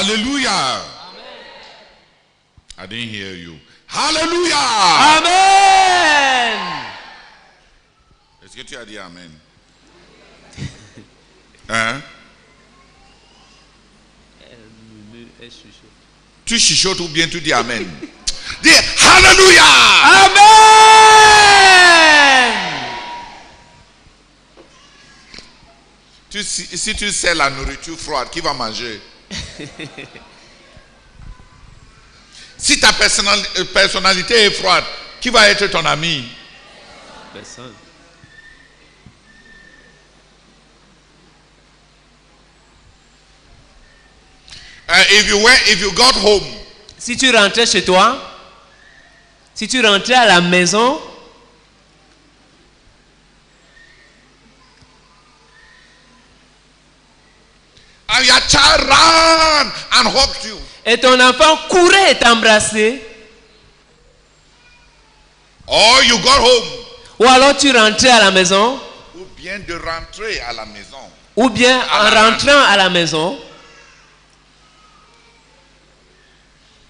Hallelujah. I didn't hear you. Hallelujah. Amen. Est-ce que tu as dit Amen? Hein? Tu chuchotes ou bien tu dis Amen? Dis Hallelujah. Amen. Si tu sais la nourriture froide, qui va manger? Si ta personnalité est froide, qui va être ton ami? Personne. If you got home, Si tu rentrais chez toi, si tu rentrais à la maison, and your child ran and hugged you, et ton enfant courait et t'embrassait, or you got home, ou alors tu rentrais à la maison, ou bien de rentrer à la maison, ou bien en rentrant à la maison,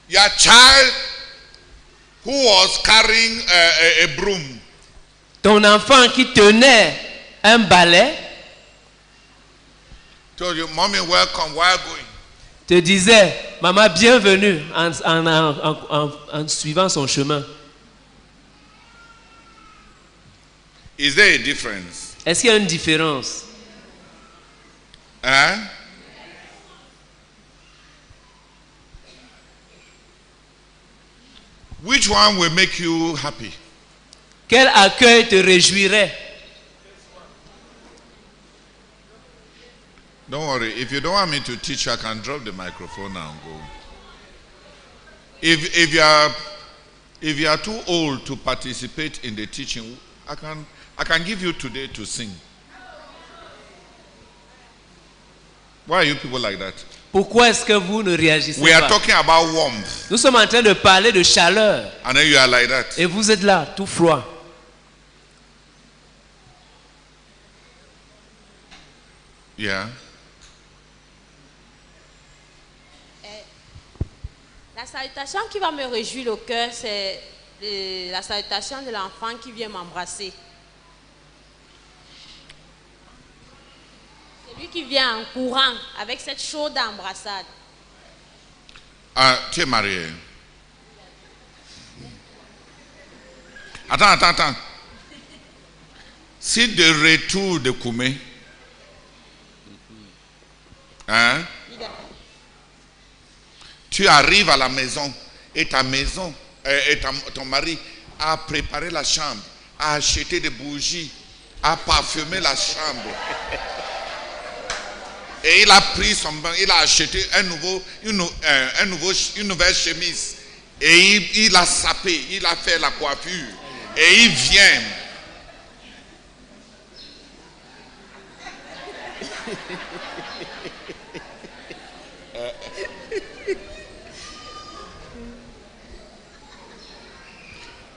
your child who was carrying a broom, ton enfant qui tenait un balai told you, Mommy, welcome, where are you going? te disait, maman, bienvenue, en suivant son chemin. Is there a difference? Est-ce qu'il y a une différence? Hein? Which one will make you happy? Quel accueil te réjouirait? Don't worry, if you don't want me to teach, I can drop the microphone and go. If you are too old to participate in the teaching, I can give you today to sing. Why are you people like that? Pourquoi est-ce que vous ne réagissez We are pas? talking about warmth, Nous sommes en train de parler de chaleur and then you are like that. et vous êtes là, tout froid. Yeah. La salutation qui va me réjouir le cœur, c'est la salutation de l'enfant qui vient m'embrasser. C'est lui qui vient en courant avec cette chaude embrassade. Tu es marié. Attends. Si de retour de Koumé, hein, tu arrives à la maison et ta maison, ton mari a préparé la chambre, a acheté des bougies, a parfumé la chambre. Et il a pris son bain, il a acheté une nouvelle chemise. Et il a sapé, il a fait la coiffure. Et il vient.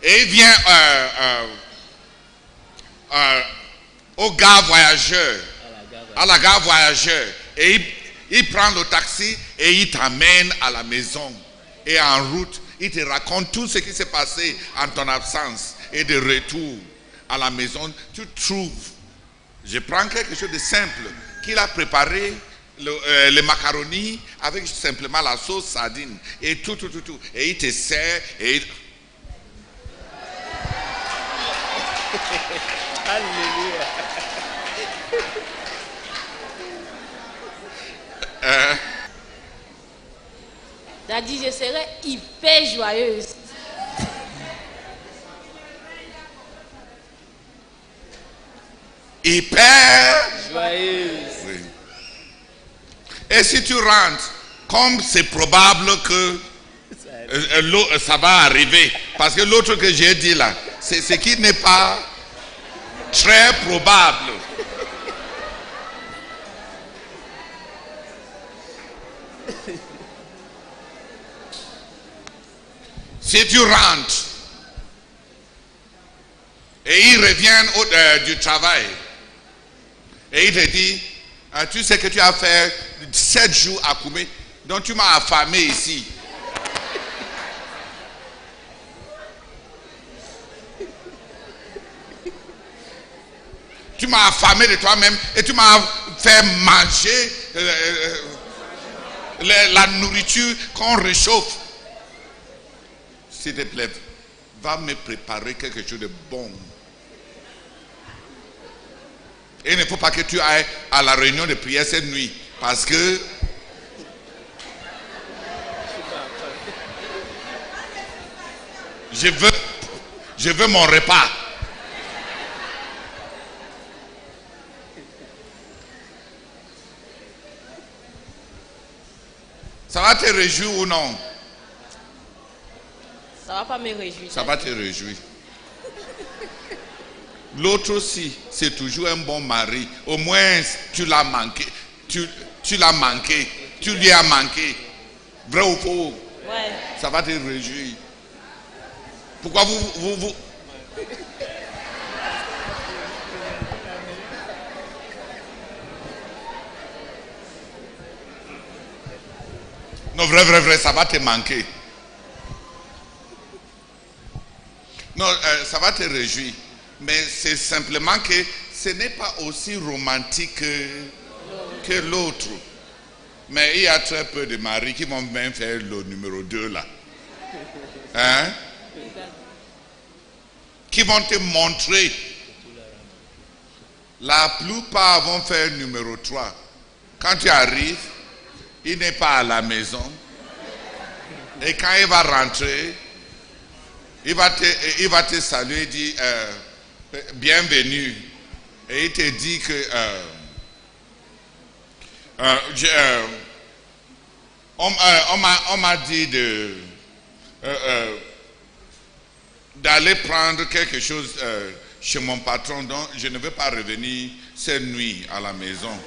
Et il vient au gare voyageur. À la gare voyageur. Et il prend le taxi et il t'amène à la maison. Et en route, il te raconte tout ce qui s'est passé en ton absence. Et de retour à la maison, tu trouves. Je prends quelque chose de simple qu'il a préparé, les macaronis avec simplement la sauce sardine. Et tout. Et il te sert et il... Alléluia. Daddy, je serai hyper joyeuse. Hyper Joyeuse. oui. Et si tu rentres, comme c'est probable que ça va arriver, parce que l'autre que j'ai dit là, c'est ce qui n'est pas très probable. Si tu rentres et ils reviennent du travail et il te dit, tu sais que tu as fait 7 jours à Koumé, Donc tu m'as affamé ici. Tu m'as affamé de toi-même et tu m'as fait manger la nourriture qu'on réchauffe. S'il te plaît, va me préparer quelque chose de bon. Et il ne faut pas que tu ailles à la réunion de prière cette nuit. Parce que je veux mon repas. Ça va te réjouir ou non? Ça va pas me réjouir. Ça va te réjouir. L'autre aussi, c'est toujours un bon mari. Au moins, tu l'as manqué. Tu l'as manqué. Tu lui as manqué. Vrai ou faux? Ouais. Ça va te réjouir. Pourquoi vous... Non, vrai, ça va te manquer. Non, ça va te réjouir. Mais c'est simplement que ce n'est pas aussi romantique que l'autre. Mais il y a très peu de maris qui vont même faire le numéro 2 là. Hein? Qui vont te montrer. La plupart vont faire numéro 3. Quand tu arrives, il n'est pas à la maison. Et quand il va rentrer, il va te saluer et dire bienvenue. Et il te dit que on m'a dit d'aller prendre quelque chose chez mon patron, donc je ne vais pas revenir cette nuit à la maison.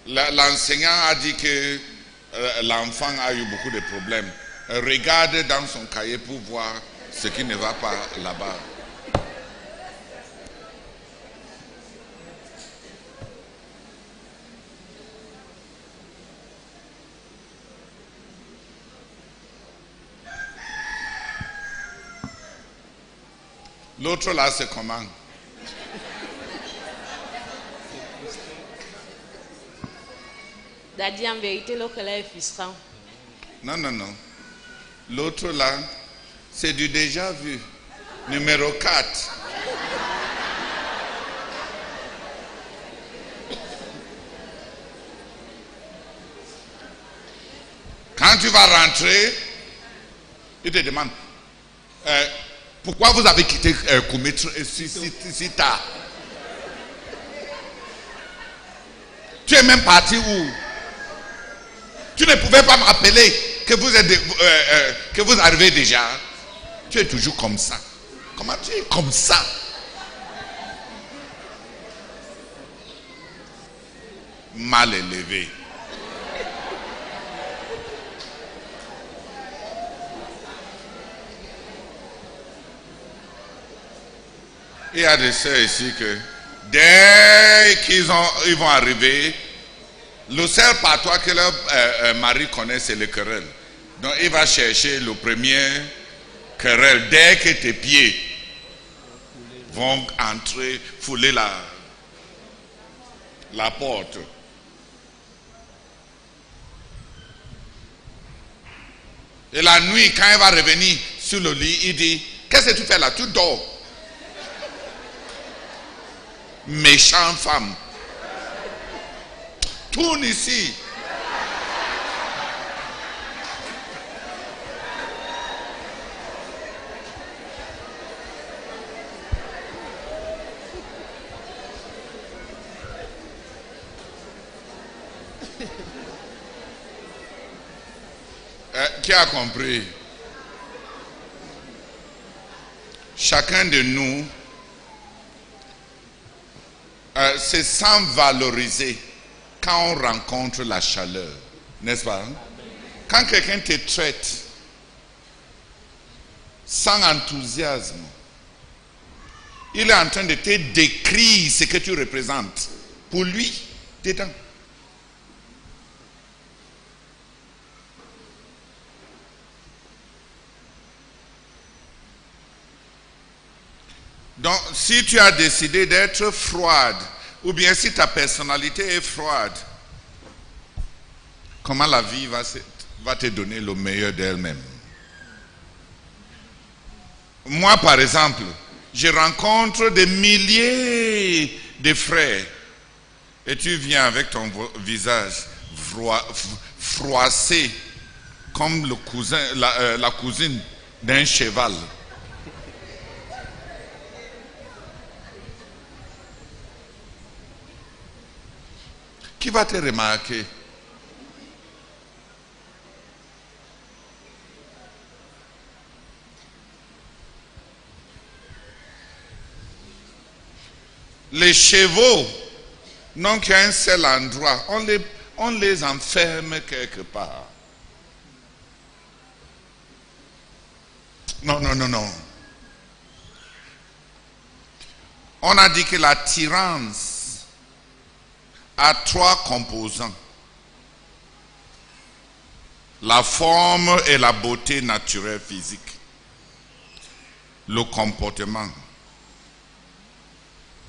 L'enseignant a dit que l'enfant a eu beaucoup de problèmes. Regarde dans son cahier pour voir ce qui ne va pas là-bas. L'autre là, c'est comment? Daddy, en vérité, l'autre là est frustrant. Non. L'autre là, c'est du déjà vu. Numéro 4. Quand tu vas rentrer, il te demande pourquoi vous avez quitté Koumé si tard? Tu es même parti où? Tu ne pouvais pas m'appeler que vous arrivez déjà. Tu es toujours comme ça. Comment tu es comme ça? Mal élevé. Il y a des sœurs ici que dès qu'ils vont arriver, le seul patois que leur mari connaît, c'est le querelle. Donc il va chercher le premier querelle. Dès que tes pieds vont entrer, fouler la porte. Et la nuit, quand il va revenir sur le lit, il dit, qu'est-ce que tu fais là? Tu dors. Méchante femme. Tourne ici. Qui a compris? Chacun de nous se sent valorisé quand on rencontre la chaleur, n'est-ce pas? Quand quelqu'un te traite sans enthousiasme, il est en train de te décrire ce que tu représentes. pour lui dedans. Donc, si tu as décidé d'être froide, ou bien si ta personnalité est froide, comment la vie va te donner le meilleur d'elle-même? Moi, par exemple, je rencontre des milliers de frères et tu viens avec ton visage froissé comme le cousin, la cousine d'un cheval. Qui va te remarquer? Les chevaux n'ont qu'un seul endroit. On les enferme quelque part. Non. On a dit que l'attirance a 3 composants. La forme et la beauté naturelle physique. Le comportement.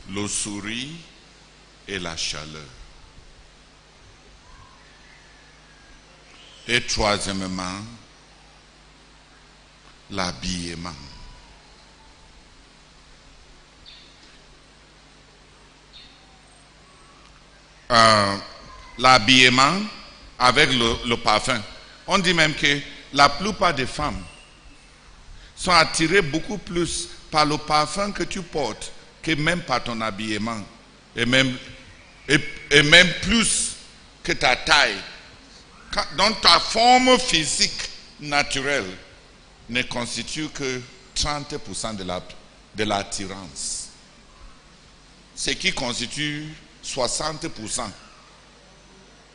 Le sourire et la chaleur. Et troisièmement, l'habillement. L'habillement avec le parfum. On dit même que la plupart des femmes sont attirées beaucoup plus par le parfum que tu portes que même par ton habillement. Et même plus que ta taille. Donc ta forme physique naturelle ne constitue que 30% de l'attirance. Ce qui constitue 60%,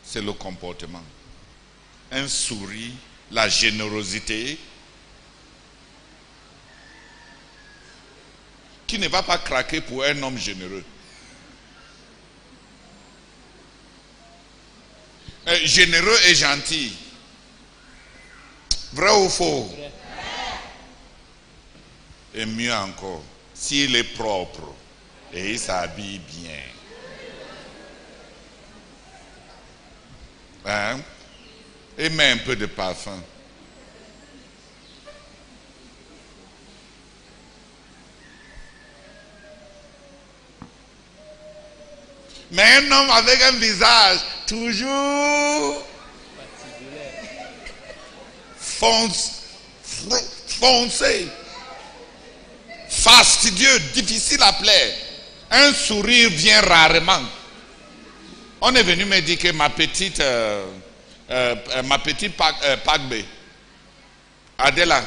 c'est le comportement. Un sourire, la générosité, qui ne va pas craquer pour un homme généreux. Généreux et gentil. Vrai ou faux? Et mieux encore, s'il est propre et il s'habille bien. Hein? Et met un peu de parfum. Mais un homme avec un visage toujours foncé, fastidieux, difficile à plaire. Un sourire vient rarement. On est venu me dire que ma petite Pagbe, Adela,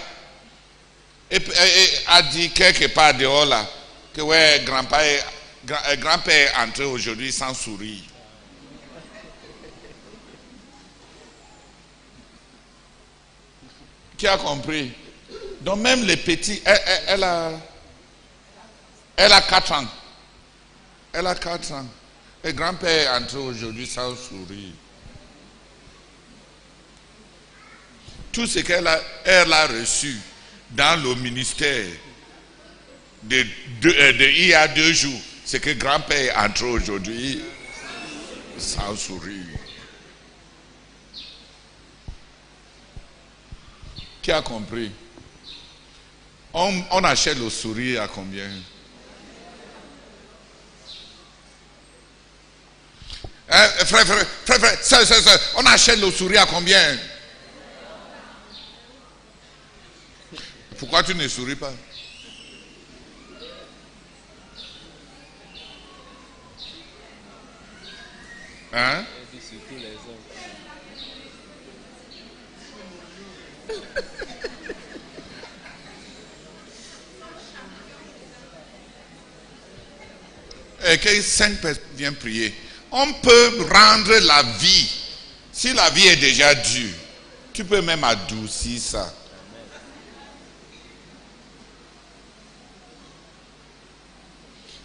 a dit quelque part dehors là, que ouais, grand-père est entré aujourd'hui sans sourire. Qui a compris? Donc même les petits, elle a 4 ans. Elle a 4 ans. Et grand-père est entré aujourd'hui sans sourire. Tout ce qu'elle a reçu dans le ministère il y a 2 jours, c'est que grand-père est entré aujourd'hui sans sourire. Qui a compris? On achète le sourire à combien? Frère, on achète le sourire à combien? Pourquoi tu ne souris pas? Hein? Et que 5 personnes viennent prier. On peut rendre la vie. Si la vie est déjà dure, tu peux même adoucir ça.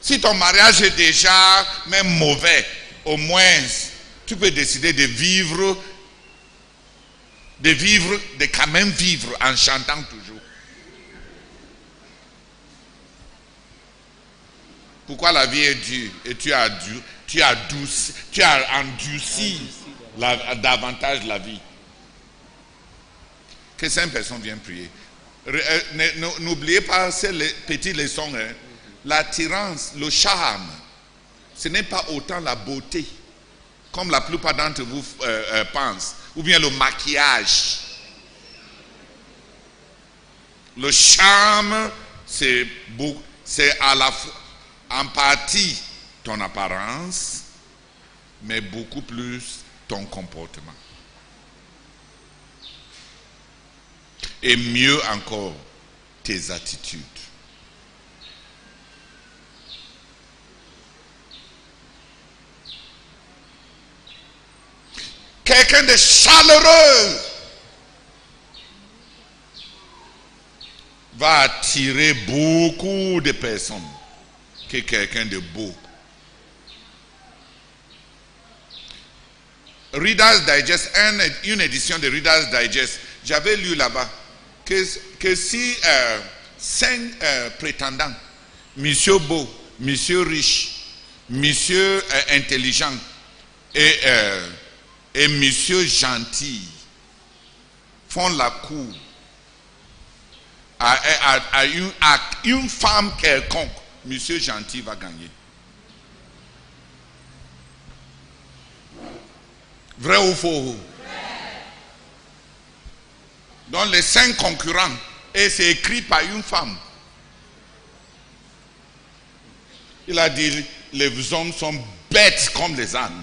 Si ton mariage est déjà même mauvais, au moins, tu peux décider de quand même vivre en chantant toujours. Pourquoi la vie est dure et tu as endurci davantage la vie. Que 5 personnes viennent prier. N'oubliez pas ces petites leçons. Hein. L'attirance, le charme, ce n'est pas autant la beauté, comme la plupart d'entre vous pensent, ou bien le maquillage. Le charme, c'est à la fois, en partie, ton apparence, mais beaucoup plus ton comportement. Et mieux encore, tes attitudes. Quelqu'un de chaleureux va attirer beaucoup de personnes que quelqu'un de beau. Reader's Digest, une édition de Reader's Digest, j'avais lu là-bas que si 5 prétendants, monsieur beau, monsieur riche, monsieur intelligent et monsieur gentil font la cour à une femme quelconque, monsieur gentil va gagner. Vrai ou faux? Donc les 5 concurrents, et c'est écrit par une femme. Il a dit, les hommes sont bêtes comme les ânes.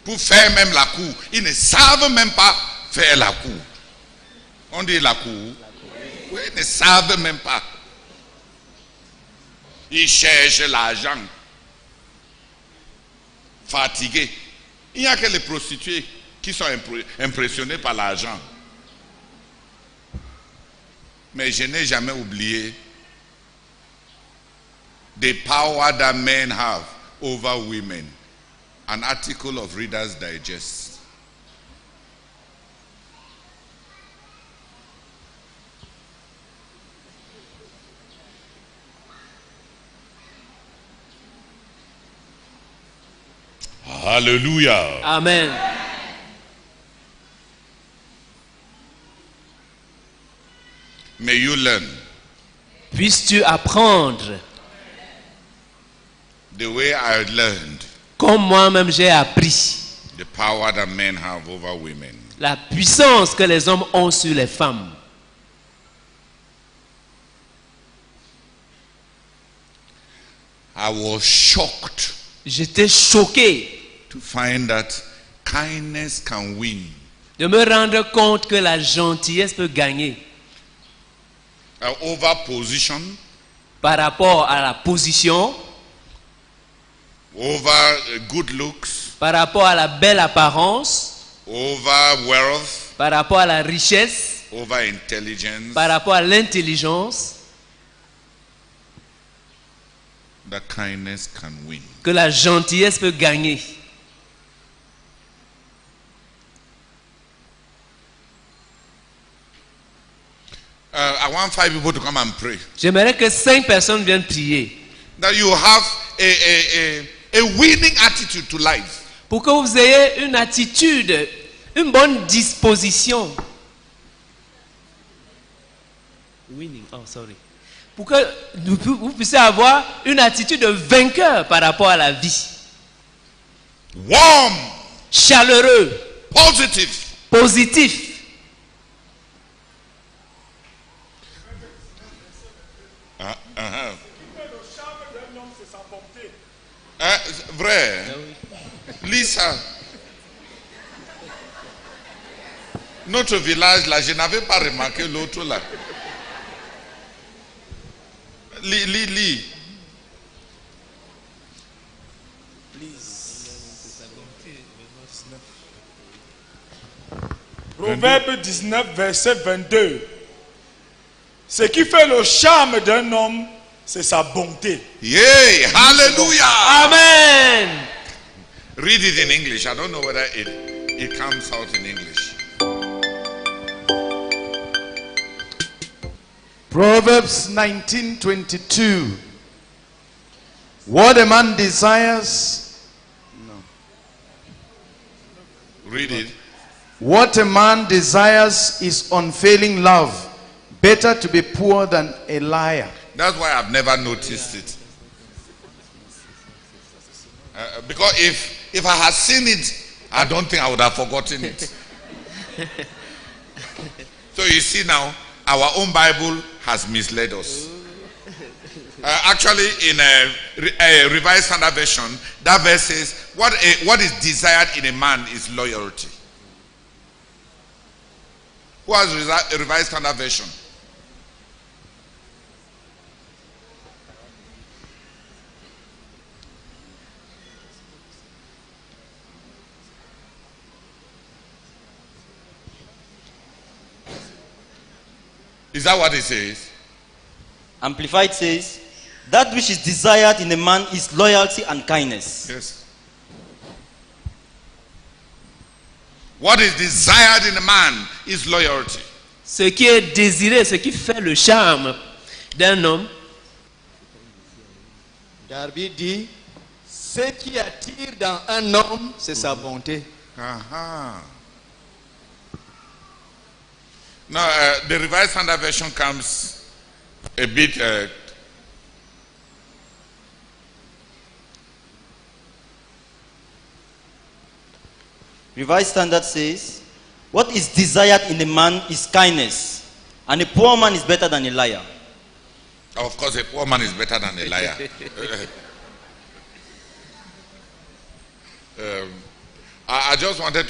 Pour faire même la cour, ils ne savent même pas faire la cour. On dit la cour? Oui, ils ne savent même pas. Ils cherchent l'argent. Fatigués. Il n'y a que les prostituées qui sont impressionnées par l'argent. Mais je n'ai jamais oublié the power that men have over women. An article of Reader's Digest. Hallelujah. Amen. May you learn Puisses-tu apprendre the way I learned comme moi-même j'ai appris the power that men have over women. la puissance que les hommes ont sur les femmes. I was shocked J'étais choqué to find that kindness can win de me rendre compte que la gentillesse peut gagner over position, par rapport à la position, over good looks, par rapport à la belle apparence, over wealth, par rapport à la richesse, over intelligence. par rapport à l'intelligence, That kindness can win. que la gentillesse peut gagner. I want 5 people to come and pray. J'aimerais que 5 personnes viennent prier. That you have a winning attitude to life. Pour que vous ayez une attitude, une bonne disposition. Winning, oh sorry. Pour que vous puissiez avoir une attitude de vainqueur par rapport à la vie. Warm, Chaleureux, positive. positif. Vrai. Lisa. Notre village là, je n'avais pas remarqué l'autre là. Lis. Proverbe 19, verset 22. Ce qui fait le charme d'un homme, c'est sa bonté. Yay! Hallelujah! Amen. Read it in English. I don't know whether it comes out in English. Proverbs 19:22. What a man desires, Read it. what a man desires is unfailing love. Better to be poor than a liar. That's why I've never noticed it. Because if I had seen it, I don't think I would have forgotten it. So you see now, our own Bible has misled us. Actually, in a Revised Standard Version, that verse says, what is desired in a man is loyalty. Who has a Revised Standard Version? Is that what it says? Amplified says, that which is desired in a man is loyalty and kindness. Yes. What is desired in a man is loyalty. Ce qui est désiré, ce qui fait le charme d'un homme, Darby dit, ce qui attire dans un homme, c'est sa bonté. Uh-huh. Now, the Revised Standard Version comes a bit Revised Standard says, what is desired in a man is kindness, and a poor man is better than a liar. of course, a poor man is better than a liar. I just wanted,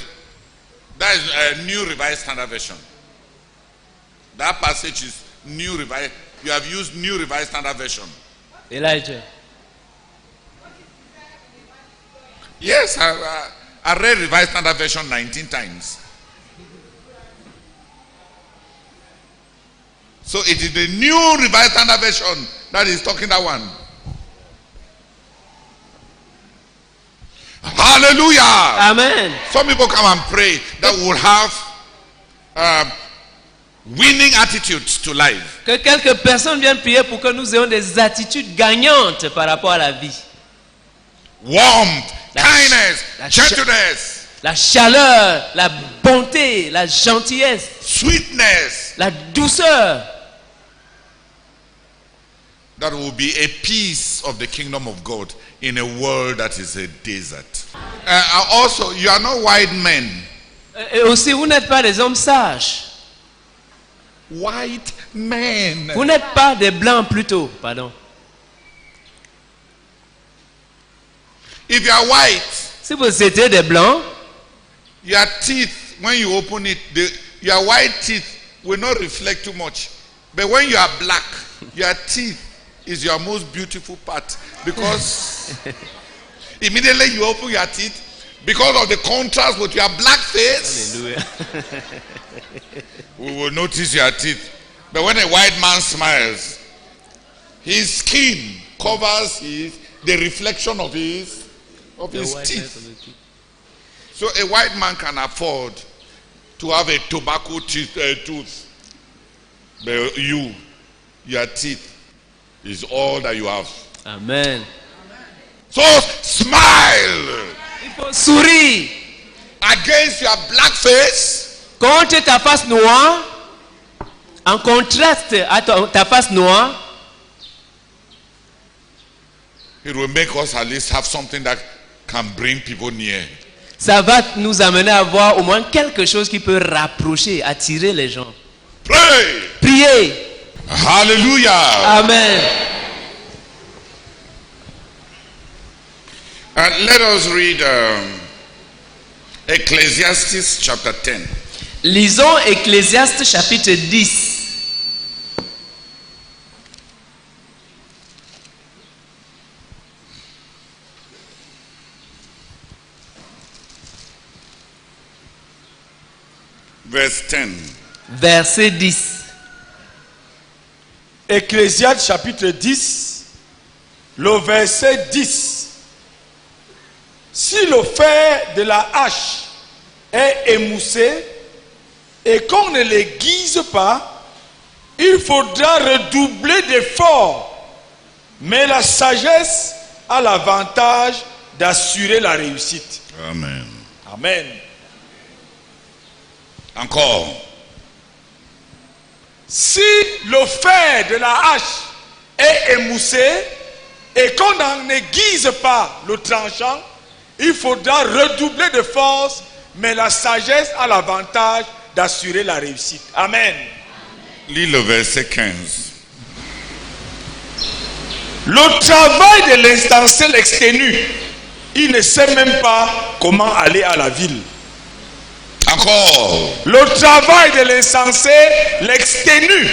that is a New Revised Standard Version. That passage is New Revised. You have used New Revised Standard Version. Elijah. Yes, I read Revised Standard Version 19 times. So it is the New Revised Standard Version that is talking that one. Hallelujah. Amen. Some people come and pray that we will have winning attitudes to life. Que quelques personnes viennent prier pour que nous ayons des attitudes gagnantes par rapport à la vie. Warmth, La kindness, la gentleness, La chaleur, la bonté, la gentillesse, sweetness. la douceur. That will be a piece of the kingdom of God in a world that is a desert. Also, you are not white men. Et aussi, vous n'êtes pas des hommes sages. White men. Vous n'êtes pas des blancs plutôt. Pardon. If you are white, Si vous étiez des blancs, your teeth, when you open it, your white teeth will not reflect too much. But when you are black, your teeth is your most beautiful part. Because immediately you open your teeth, because of the contrast with your black face, we will notice your teeth. But when a white man smiles, his skin covers the reflection of his teeth. So a white man can afford to have a tobacco tooth. But your teeth is all that you have. Amen. So smile Il faut sourire against your black face. contre ta face noire, en contraste à ta face noire. It will make us at least have something that can bring people near. Ça va nous amener à voir au moins quelque chose qui peut rapprocher, attirer les gens. Pray. Priez. Hallelujah. Amen. And let us read Ecclesiastes chapter 10. Lisons Ecclésiaste chapitre 10. Verse 10. Verset 10. Ecclésiaste chapitre 10, le verset 10. Si le fer de la hache est émoussé et qu'on ne l'aiguise pas, il faudra redoubler d'efforts. Mais la sagesse a l'avantage d'assurer la réussite. Amen. Amen. Encore. Si le fer de la hache est émoussé et qu'on n'en aiguise pas le tranchant, il faudra redoubler de force, mais la sagesse a l'avantage d'assurer la réussite. Amen. Lis le verset 15. Le travail de l'instancé l'exténue. Il ne sait même pas comment aller à la ville. Encore. Le travail de l'insensé l'exténue.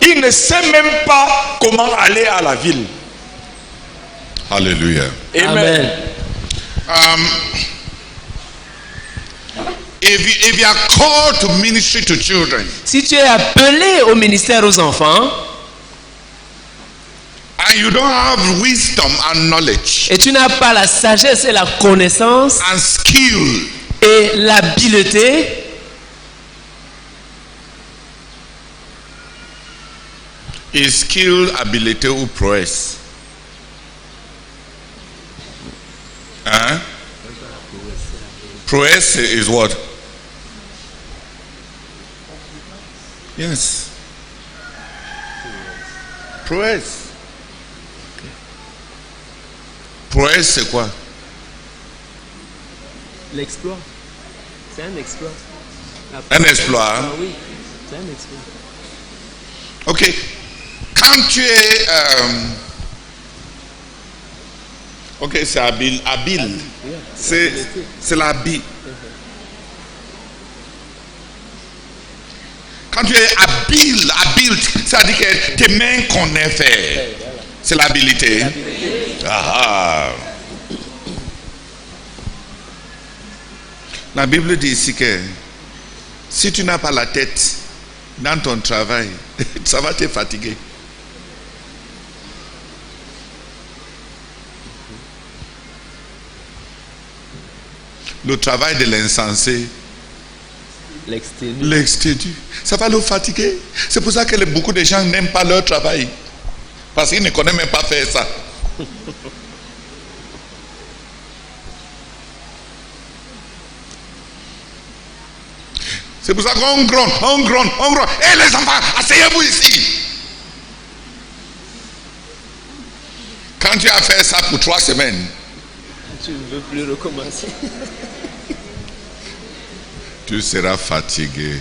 Il ne sait même pas comment aller à la ville. Alléluia. Amen. If you are called to ministry to children, Si tu es appelé au ministère aux enfants and you don't have wisdom and knowledge et tu n'as pas la sagesse et la connaissance and skill, et l'habileté, is skill, ability ou prouesse? Huh? Prouesse is what? Yes. Prouesse. Prouesse c'est quoi? l'exploit. C'est un exploit. Un exploit. Ah oui, c'est un exploit. Ok. Quand tu es... ok, c'est habile. Habile. C'est l'habile. Quand tu es habile, c'est-à-dire que tes mains connaissent faire. C'est l'habilité. Ah. La Bible dit ici que si tu n'as pas la tête dans ton travail, ça va te fatiguer. Le travail de l'insensé l'exténue. Ça va le fatiguer. C'est pour ça que beaucoup de gens n'aiment pas leur travail. Parce qu'ils ne connaissent même pas faire ça. C'est pour ça qu'on gronde. Eh les enfants, asseyez-vous ici. Quand tu as fait ça pour 3 semaines, Tu ne veux plus recommencer. tu seras fatigué.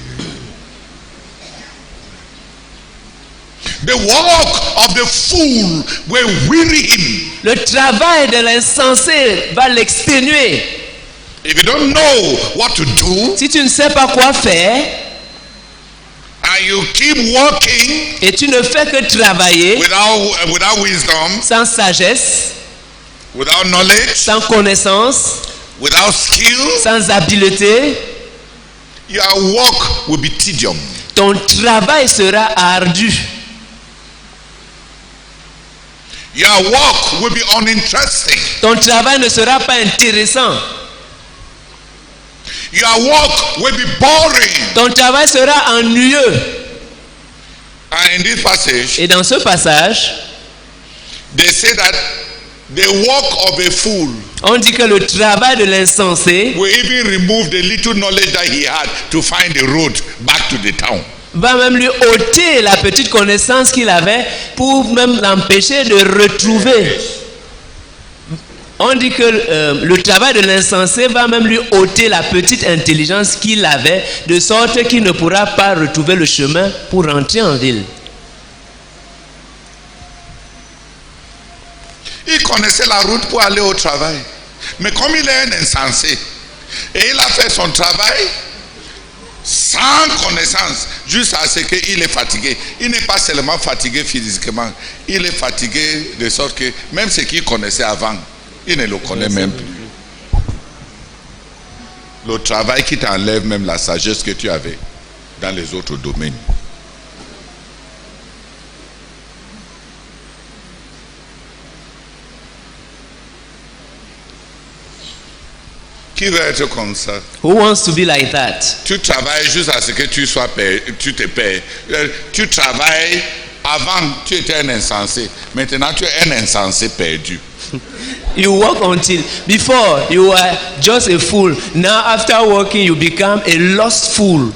The work of the fool will weary him. Le travail de l'insensé va l'exténuer. If you don't know what to do Si tu ne sais pas quoi faire and you keep working et tu ne fais que travailler without wisdom, sans sagesse, without knowledge, sans connaissance, without skill, sans habileté, your work will be tedium. ton travail sera ardu. Your work will be uninteresting. Ton travail ne sera pas intéressant. Your work will be boring. Ton travail sera ennuyeux. And in this passage, Et dans ce passage, they say that the work of a fool on dit que le travail de l'insensé will even remove the little knowledge that he had to find the road back to the town. va même lui ôter la petite connaissance qu'il avait pour même l'empêcher de retrouver. On dit que le travail de l'insensé va même lui ôter la petite intelligence qu'il avait, de sorte qu'il ne pourra pas retrouver le chemin pour rentrer en ville. Il connaissait la route pour aller au travail. Mais comme il est un insensé, et il a fait son travail sans connaissance, jusqu'à ce qu'il est fatigué. Il n'est pas seulement fatigué physiquement, il est fatigué de sorte que même ce qu'il connaissait avant, il ne le connaît même plus. Le travail qui t'enlève même la sagesse que tu avais dans les autres domaines. Qui veut être comme ça? Who wants to be like that? Tu travailles jusqu'à ce que tu sois payé, tu te payes. Tu travailles, avant tu étais un insensé. Maintenant tu es un insensé perdu. You work until before you were just a fool. Now after working you become a lost fool.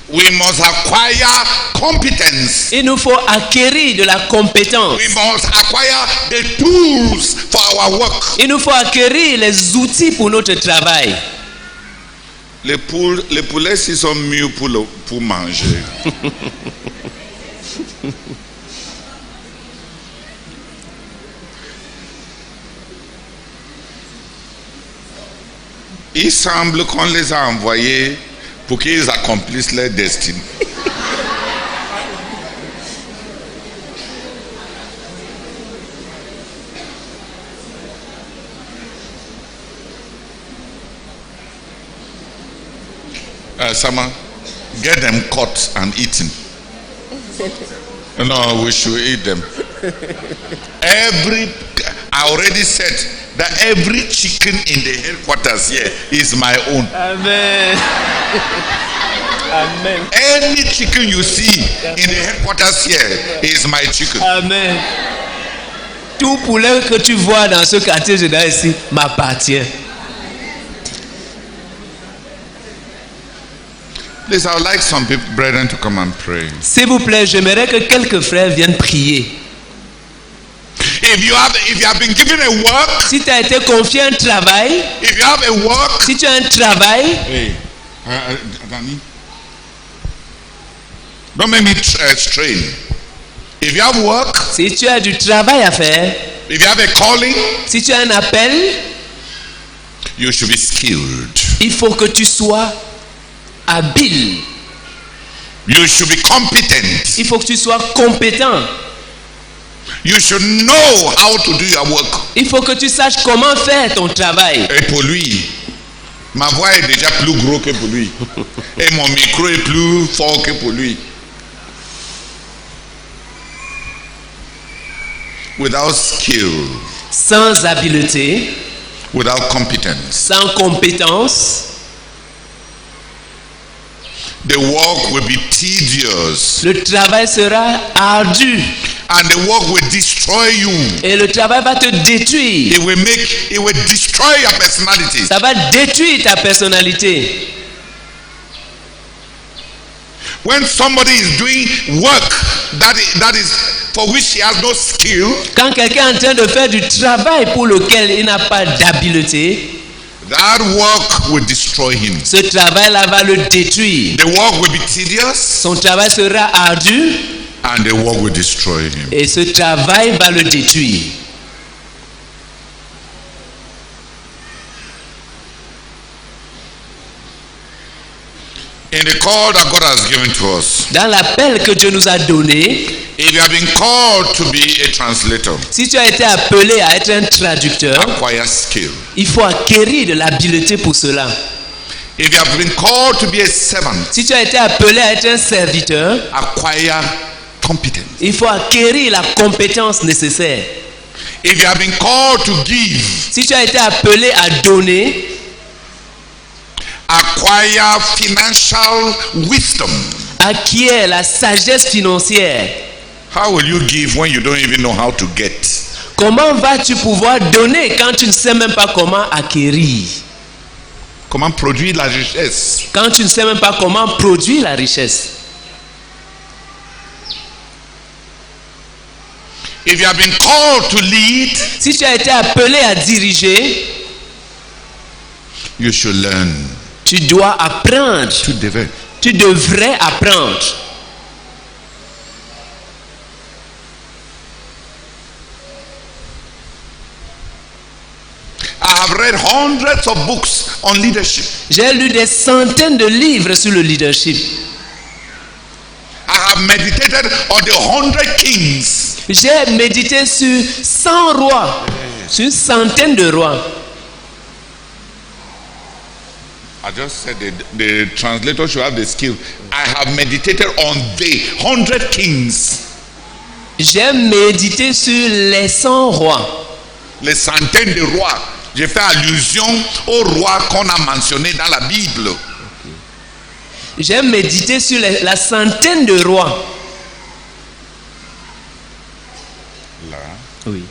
We must acquire competence. Il nous faut acquérir de la compétence. We must acquire the tools for our work. Il nous faut acquérir les outils pour notre travail. Les poulets s'ils sont mieux pour manger. Il semble qu'on les a envoyés pour qu'ils accomplissent leur destinée. Sama, get them caught and eaten. No, we should eat them. I already said that every chicken in the headquarters here is my own. Amen. Amen. Any chicken you see in the headquarters here is my chicken. Amen. Tout poulet que tu vois dans ce quartier général ici m'appartient. Please, I would like some people, brethren, to come and pray. S'il vous plaît, j'aimerais que quelques frères viennent prier. If you have been given a work, Si tu as été confié un travail, if you have a work, si tu as un travail, hey, Danny, don't make me strain. If you have work, si tu as du travail à faire, if you have a calling, si tu as un appel, you should be skilled. il faut que tu sois habile. You should be competent. Il faut que tu sois compétent. You should know how to do your work. Il faut que tu saches comment faire ton travail. Et pour lui, ma voix est déjà plus gros que pour lui. Et mon micro est plus fort que pour lui. Without skill, Sans habileté, without competence, sans compétence, the work will be tedious. le travail sera ardu And the work will destroy you. et le travail va te détruire. It will destroy your personality. Ça va détruire ta personnalité. When somebody is doing work that is for which he has no skill, Quand quelqu'un est en train de faire du travail pour lequel il n'a pas d'habileté, that work will destroy him. ce travail-là va le détruire. The work will be tedious Son travail sera ardu and the work will destroy him. et ce travail va le détruire. In the call that God has given to us, Dans l'appel que Dieu nous a donné, if you have been called to be a translator, si tu as été appelé à être un traducteur, acquire skill. il faut acquérir de l'habileté pour cela. If you have been called to be a servant, Si tu as été appelé à être un serviteur, acquire competence. il faut acquérir la compétence nécessaire. If you have been called to give, Si tu as été appelé à donner, acquire financial wisdom. acquiert la sagesse financière. How will you give when you don't even know how to get? Comment vas-tu pouvoir donner quand tu ne sais même pas comment acquérir? Comment produire la richesse? Quand tu ne sais même pas comment produire la richesse? If you have been called to lead, Si tu as été appelé à diriger, you should learn tu dois apprendre. to develop. Tu devrais apprendre. I have read hundreds of books on leadership. J'ai lu des centaines de livres sur le leadership. I have meditated on the 100 kings. J'ai médité sur 100 rois, sur une centaine de rois. I just said the translator should have the skill. I have meditated on the 100 kings. J'ai médité sur les 100 rois. Les centaines de rois. J'ai fait allusion aux rois qu'on a mentionnés dans la Bible. J'ai médité sur la centaine de rois. Là. Oui.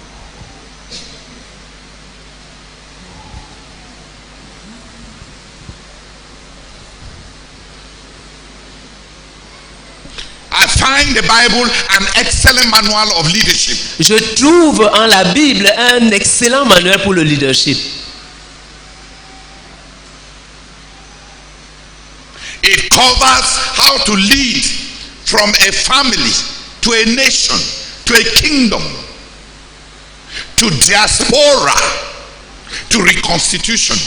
I find the Bible an excellent manual of leadership. Je trouve en la Bible un excellent manuel pour le leadership. It covers how to lead from a family to a nation to a kingdom to diaspora to reconstitution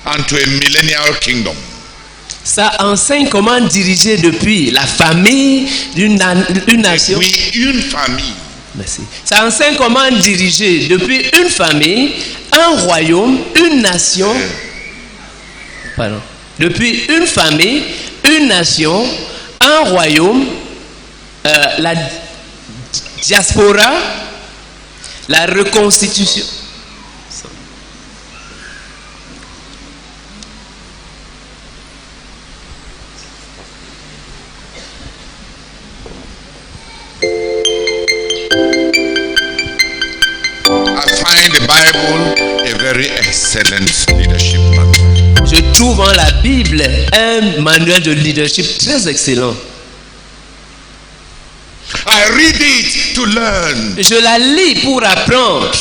and to a millennial kingdom. Ça enseigne comment diriger depuis la famille d'une nation. Oui, une famille. Merci. Ça enseigne comment diriger depuis une famille, un royaume, une nation. Pardon. Depuis une famille, une nation, un royaume, la diaspora, la reconstitution. The Bible a very excellent leadership manual. Je trouve en la Bible un manuel de leadership très excellent. I read it to learn. Je la lis pour apprendre.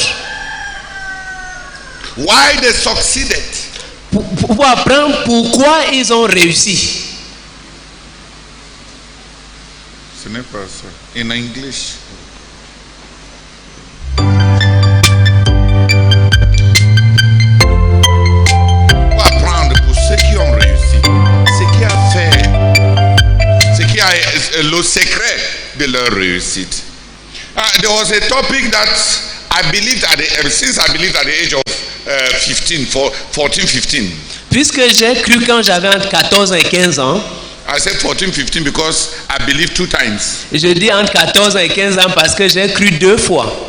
Why they succeeded. Pour apprendre pourquoi ils ont réussi. Ce n'est pas ça. In English. Le secret de leur réussite. There was a topic that I believed since I believed at the age of 14, 15. Puisque j'ai cru quand j'avais entre 14 et 15 ans. I said 14, 15 because I believed 2 times. Je dis entre 14 et 15 ans parce que j'ai cru 2 fois.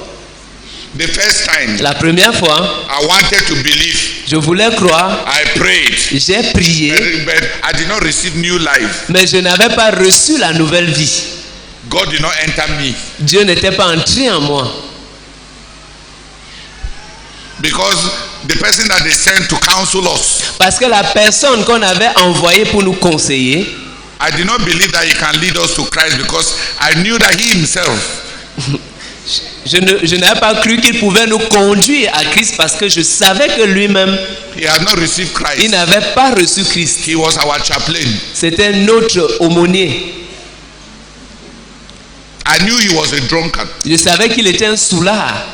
The first time. La première fois. I wanted to believe. Je voulais croire. I prayed. J'ai prié. But I did not receive new life. Mais je n'avais pas reçu la nouvelle vie. God did not enter me. Dieu n'était pas entré en moi. Because the person that they sent to counsel us. Parce que la personne qu'on avait envoyée pour nous conseiller. I did not believe that he can lead us to Christ because I knew that he himself. Je n'avais pas cru qu'il pouvait nous conduire à Christ parce que je savais que lui-même, he had not received Christ. Il n'avait pas reçu Christ. He was our chaplain. C'était notre aumônier. I knew he was a drunkard. Je savais qu'il était un soulard.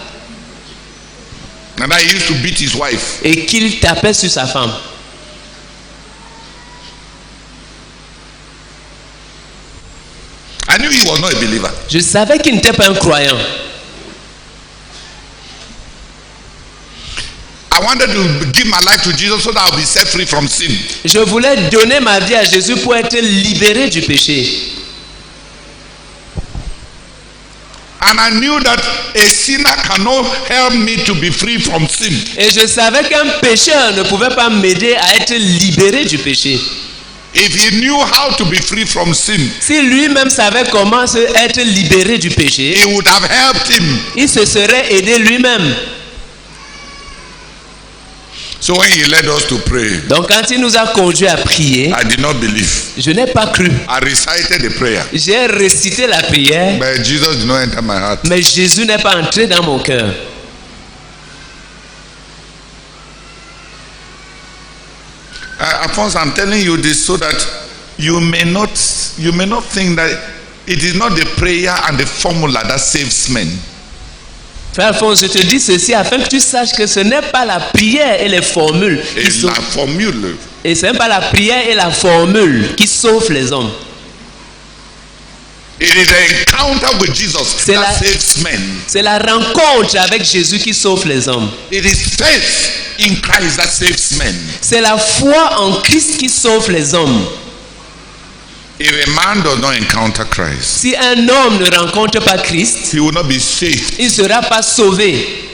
And that he used to beat his wife. Et qu'il tapait sur sa femme. I knew he was not a believer. Je savais qu'il n'était pas un croyant. I wanted to give my life to Jesus so that I'll be set free from sin. Je voulais donner ma vie à Jésus pour être libéré du péché. And I knew that a sinner cannot help me to be free from sin. Et je savais qu'un pécheur ne pouvait pas m'aider à être libéré du péché. If he knew how to be free from sin, si lui-même savait comment être libéré du péché, he would have helped him. Il se serait aidé lui-même. So when he led us to pray, donc quand il nous a conduits à prier, I did not believe. Je n'ai pas cru. I recited the prayer. J'ai récité la prière. But Jesus did not enter my heart. Mais Jésus n'est pas entré dans mon cœur. Alphonse, I'm telling you this so that you may not think that it is not the prayer and the formula that saves men. Frère Alphonse, je te dis ceci afin que tu saches que ce n'est pas la prière et les formules qui sauvent. La formule. Et ce n'est pas la prière et la formule qui sauvent les hommes. It is the encounter with Jesus C'est that la- saves men. C'est la rencontre avec Jésus qui sauve les hommes. It is faith in Christ that saves men. C'est la foi en Christ qui sauve les hommes. If a man does not encounter Christ, Si un homme ne rencontre pas Christ, he will not be saved. il ne sera pas sauvé.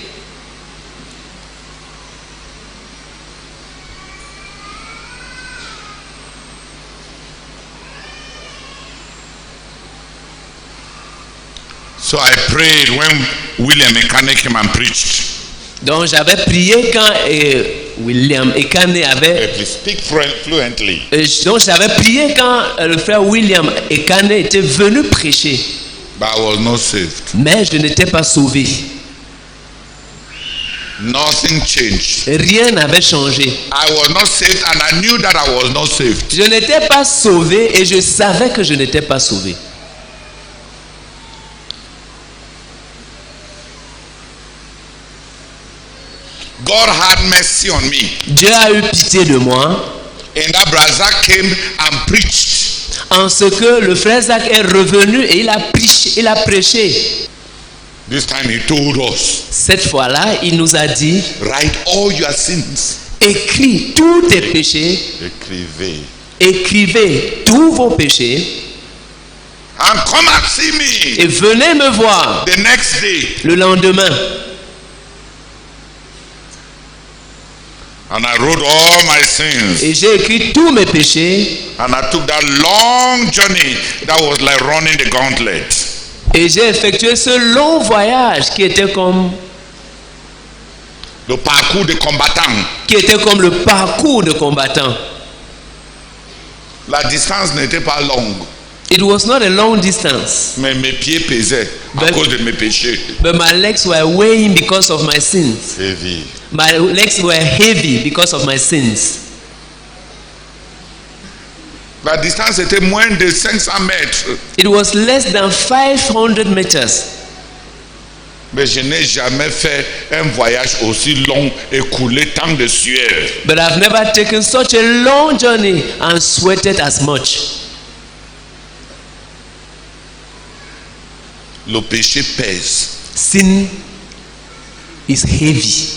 So I prayed when William Ekane came and preached. Donc j'avais prié quand William Ekane avait... Please speak fluently. Donc j'avais prié quand le frère William Ekane était venu prêcher. But I was not saved. Mais je n'étais pas sauvé. Nothing changed. Rien n'avait changé. I was not saved and I knew that I was not saved. Je n'étais pas sauvé et je savais que je n'étais pas sauvé. God had mercy on me. Dieu a eu pitié de moi And that brother came and preached. en ce que le frère Zach est revenu et il a prêché. This time he told us, Cette fois-là, il nous a dit, write all your sins. écris tous tes péchés, Écrivez. écrivez tous vos péchés And come and see me et venez me voir the next day. le lendemain. And I wrote all my sins. Et j'ai écrit tous mes péchés And I took that long journey that was like running the gauntlet. et j'ai effectué ce long voyage qui était comme Le parcours de combattant. le parcours de combattant. La distance n'était pas longue. It was not a long distance, Mais mes pieds pesaient à But- cause de mes péchés. but my legs were weighing because of my sins. Heavy. My legs were heavy because of my sins. La distance était moins de 500 mètres. It was less than 500 meters. Mais je n'ai jamais fait un voyage aussi long et coulé tant de sueur. But I've never taken such a long journey and sweated as much. Le péché pèse. Sin is heavy.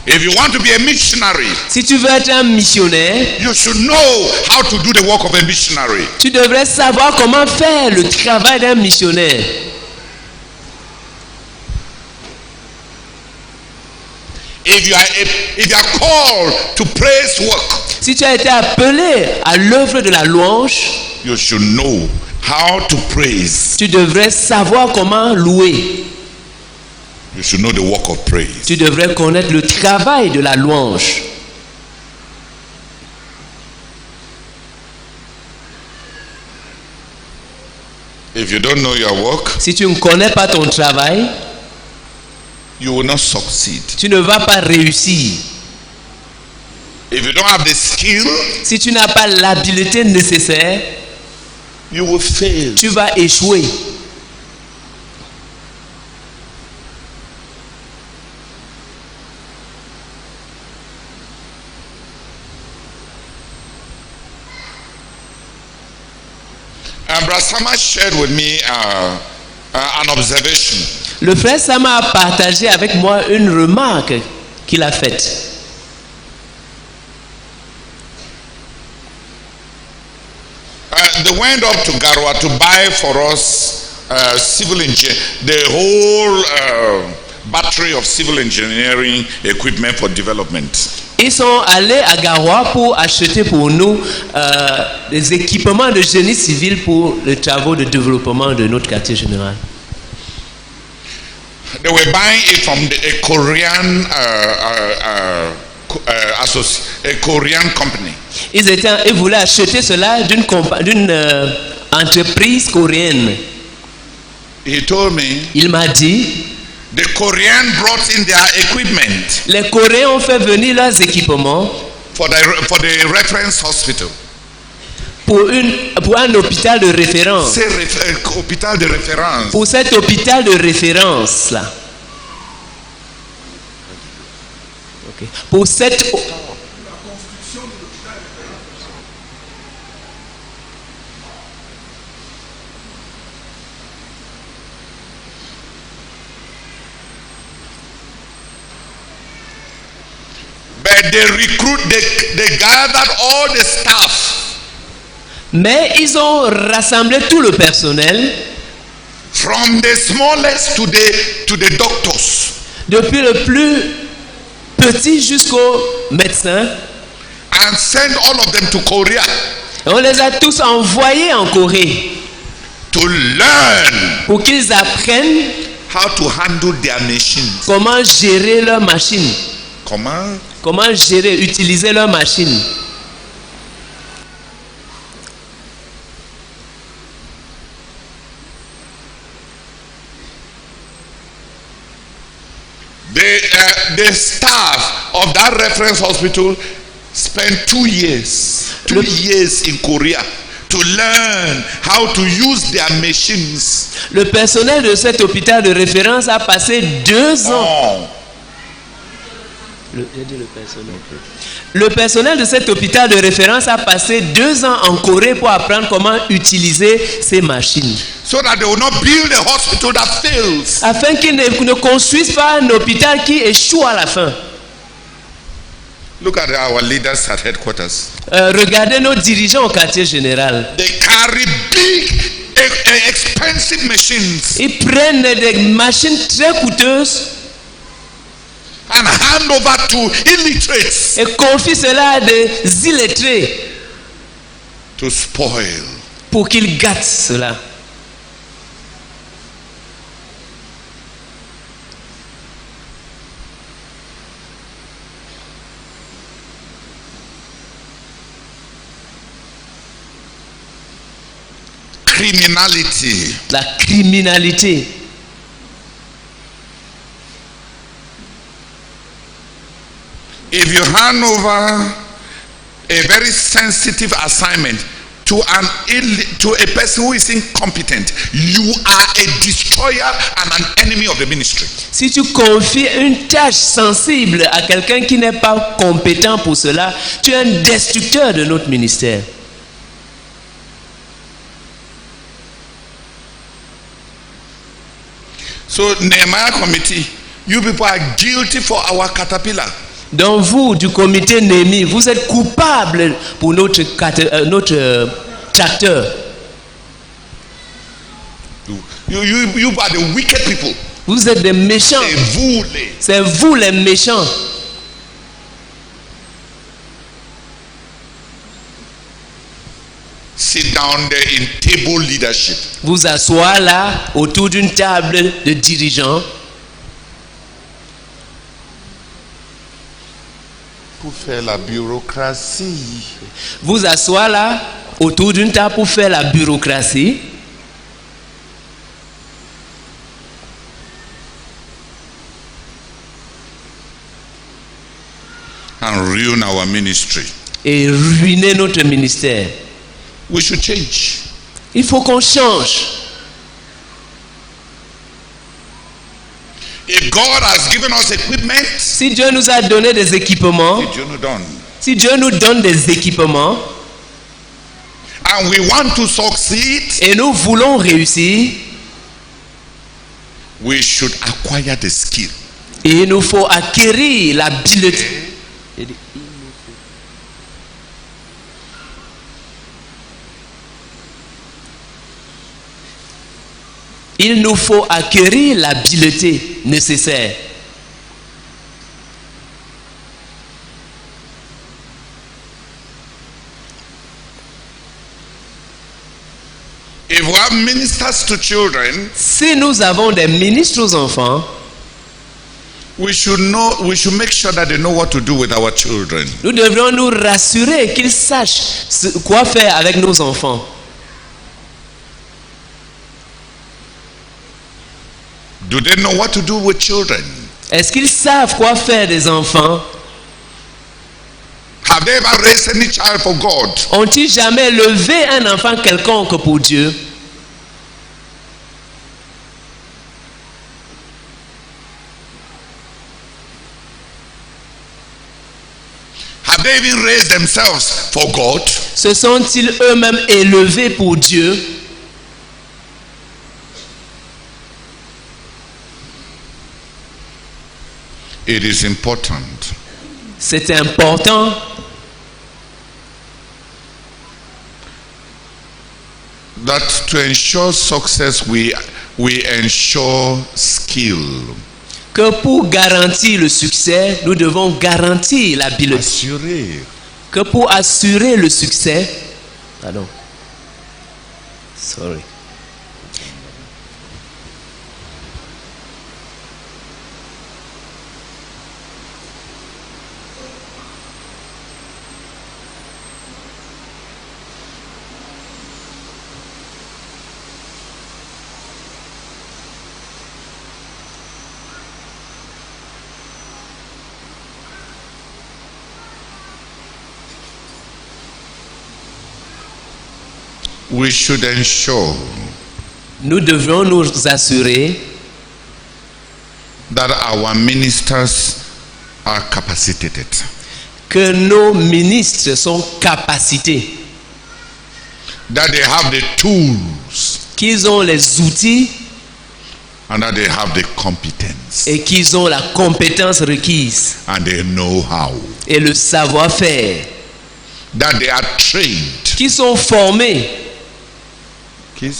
If you want to be a missionary, Si tu veux être un missionnaire, you should know how to do the work of a missionary. tu devrais savoir comment faire le travail d'un missionnaire. If you are called to praise work, Si tu as été appelé à l'œuvre de la louange, you should know how to praise. tu devrais savoir comment louer. You should know the work of praise. Tu devrais connaître le travail de la louange. If you don't know your work, Si tu ne connais pas ton travail, you will not succeed. tu ne vas pas réussir. If you don't have the skill, Si tu n'as pas l'habileté nécessaire, you will fail. tu vas échouer. And Brother Sama shared with me an observation. Le frère Sama a partagé avec moi une remarque qu'il a faite. They went up to Garwa to buy for us civil engineering, the whole battery of civil engineering equipment for development. Ils sont allés à Garoua pour acheter pour nous des équipements de génie civil pour les travaux de développement de notre quartier général. They were buying it from a Korean a Korean company. Ils voulaient acheter cela d'une entreprise coréenne. He told me Il m'a dit, the Korean brought in their equipment les Coréens ont fait venir leurs équipements for the reference hospital. pour un hôpital de référence. C'est hôpital de référence. Pour cet hôpital de référence là. Okay. Pour cette But they recruit, they gathered all the staff. Mais ils ont rassemblé tout le personnel. From the smallest to the doctors. Depuis le plus petit jusqu'au médecin. And send all of them to Korea. Et on les a tous envoyés en Corée. To learn. Pour qu'ils apprennent. How to handle their machines. Comment gérer leurs machines. Comment gérer, utiliser leurs machines. The staff of that reference hospital spent 2 years. 2 years in Korea to learn how to use their machines. Le personnel de cet hôpital de référence a passé 2 ans. Le personnel de cet hôpital de référence a passé 2 ans en Corée pour apprendre comment utiliser ces machines. So that they will not build a hospital that fails. Afin qu'ils ne construisent pas un hôpital qui échoue à la fin. Look at our leaders at headquarters. Regardez nos dirigeants au quartier général. They carry big, expensive machines. Ils prennent des machines très coûteuses. And hand over to illiterates. Et confie cela à des illettrés. To spoil. Pour qu'ils gâtent cela. Criminality. La criminalité. If you hand over a very sensitive assignment to a person who is incompetent, you are a destroyer and an enemy of the ministry. Si tu confies une tâche sensible à quelqu'un qui n'est pas compétent pour cela, tu es un destructeur de notre ministère. So Nehemiah committee, you people are guilty for our caterpillar. Donc vous, du comité Néhémie, vous êtes coupables pour notre tracteur. You are the wicked people. Vous êtes des méchants. C'est vous les méchants. Sit down there in table leadership. Vous asseoir là autour d'une table de dirigeants. Pour faire la bureaucratie. Vous asseoir là autour d'une table pour faire la bureaucratie. And ruin our ministry. Et ruiner notre ministère. We should change. Il faut qu'on change. If God has given us equipment, si Dieu nous a donné des équipements, si Dieu nous donne des équipements, and we want to succeed, et nous voulons réussir, we should acquire the skill. Et il nous faut acquérir l'habileté. Il nous faut acquérir l'habileté nécessaire. If we have ministers to children, si nous avons des ministres aux enfants, we should make sure that they know what to do with our children. Nous devrions nous rassurer qu'ils sachent quoi faire avec nos enfants. Do they know what to do with children? Est-ce qu'ils savent quoi faire des enfants? Have Have they ever raised any child for God? Ont-ils jamais levé un enfant quelconque pour Dieu? Have they even raised themselves for God? Se sont-ils eux-mêmes élevés pour Dieu? It is important C'est important that to ensure success, we ensure skill. que pour garantir le succès, nous devons garantir l'habileté. Assurer. Que pour assurer le succès, pardon, sorry. We should ensure Nous devons nous assurer that our ministers are capacitated. que nos ministres sont capacités, That they have the tools qu'ils ont les outils and that they have the competence et qu'ils ont la compétence requise and the know-how. et le savoir-faire, That they are trained. qu'ils sont formés, qu'ils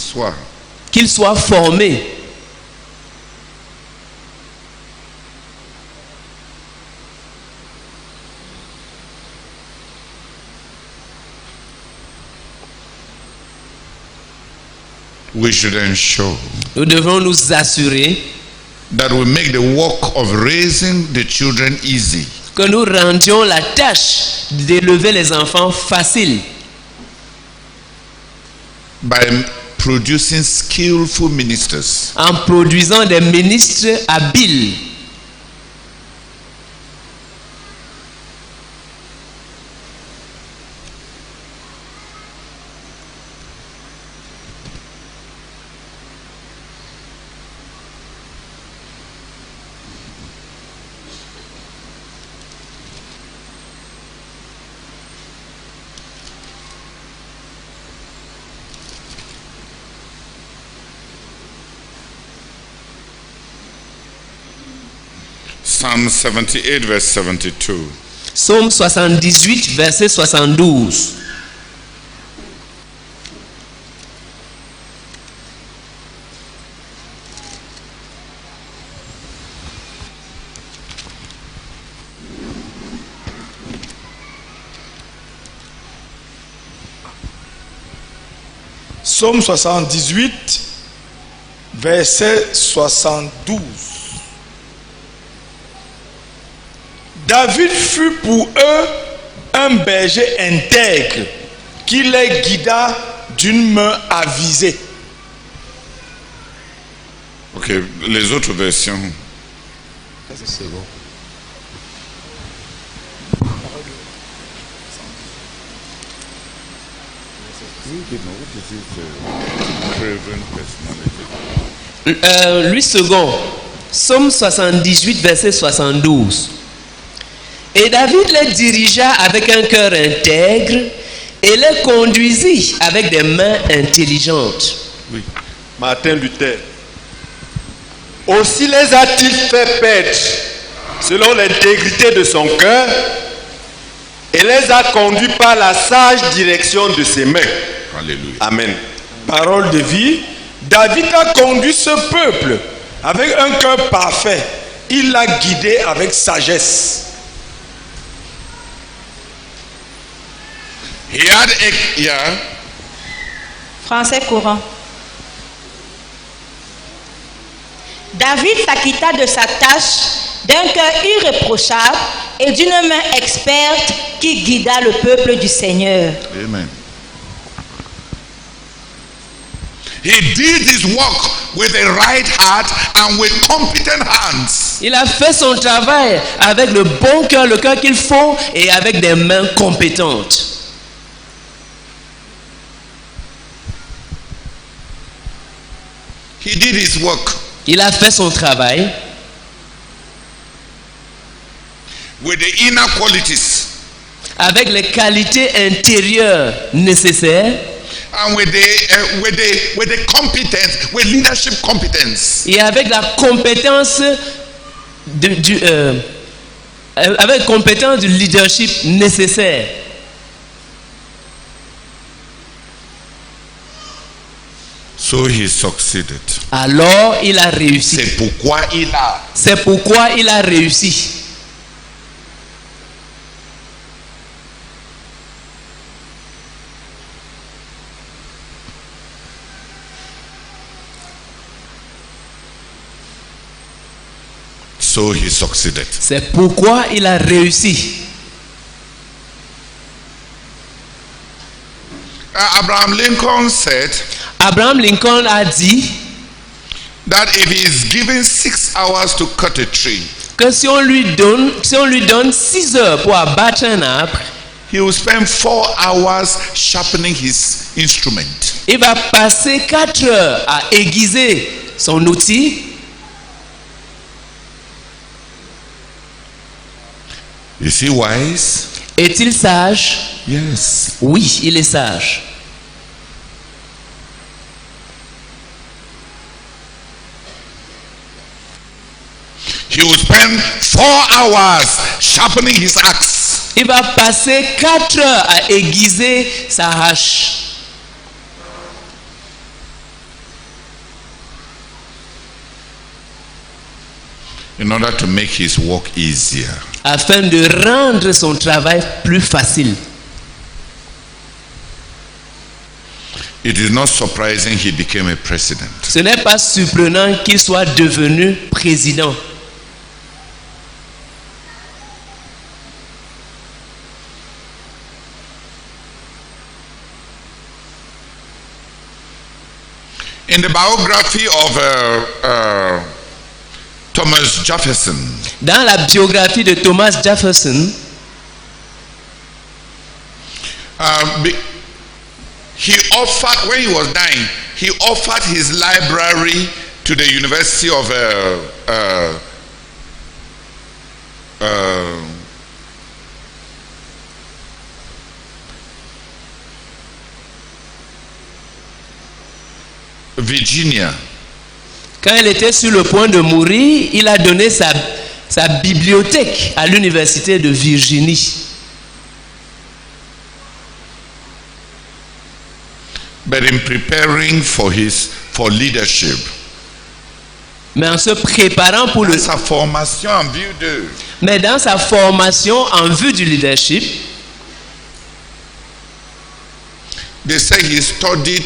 soient formés. We should ensure Nous devons nous assurer that we make the work of raising the children easy. que nous rendions la tâche d'élever les enfants facile By producing skillful ministers. en produisant des ministres habiles. Psalm 78 verse 72. Psaume 78, verset 72. Psaume 78, verset 72. David fut pour eux un berger intègre qui les guida d'une main avisée. Ok, les autres versions. Lui second, Psaume 78, verset 72. Et David les dirigea avec un cœur intègre et les conduisit avec des mains intelligentes. Oui. Martin Luther. Aussi les a-t-il fait paître selon l'intégrité de son cœur et les a conduits par la sage direction de ses mains. Alléluia. Amen. Parole de vie. David a conduit ce peuple avec un cœur parfait. Il l'a guidé avec sagesse. He had a, yeah. Français courant. David s'acquitta de sa tâche d'un cœur irréprochable et d'une main experte qui guida le peuple du Seigneur. Amen. He did his work with a right heart and with competent hands. Il a fait son travail avec le bon cœur, le cœur qu'il faut, et avec des mains compétentes. He did his work Il a fait son travail with the inner qualities avec les qualités intérieures nécessaires and with the competence, with leadership competence. et avec la compétence avec compétence du leadership nécessaire. So he succeeded. Alors il a réussi. C'est pourquoi C'est pourquoi il a réussi. So he succeeded. C'est pourquoi il a réussi. Abraham Lincoln said Abraham Lincoln a dit that if he is given 6 hours to cut a tree, que si on lui donne 6 heures pour abattre un arbre, he will spend 4 hours sharpening his instrument. il va passer 4 heures à aiguiser son outil. Is he wise? Est-il sage? Yes. Oui, il est sage. He will spend 4 hours sharpening his axe. Il va passer 4 heures à aiguiser sa hache. In order to make his work easier. Afin de rendre son travail plus facile. It is not surprising he became a president. Ce n'est pas surprenant qu'il soit devenu président. In the biography of Thomas Jefferson, dans la biographie de Thomas Jefferson, he offered, when he was dying, he offered his library to the University of Virginia. Quand il était sur le point de mourir, il a donné sa bibliothèque à l'université de Virginie. But in preparing for leadership, mais en se préparant pour sa formation en vue de, mais dans sa formation en vue du leadership, they say he studied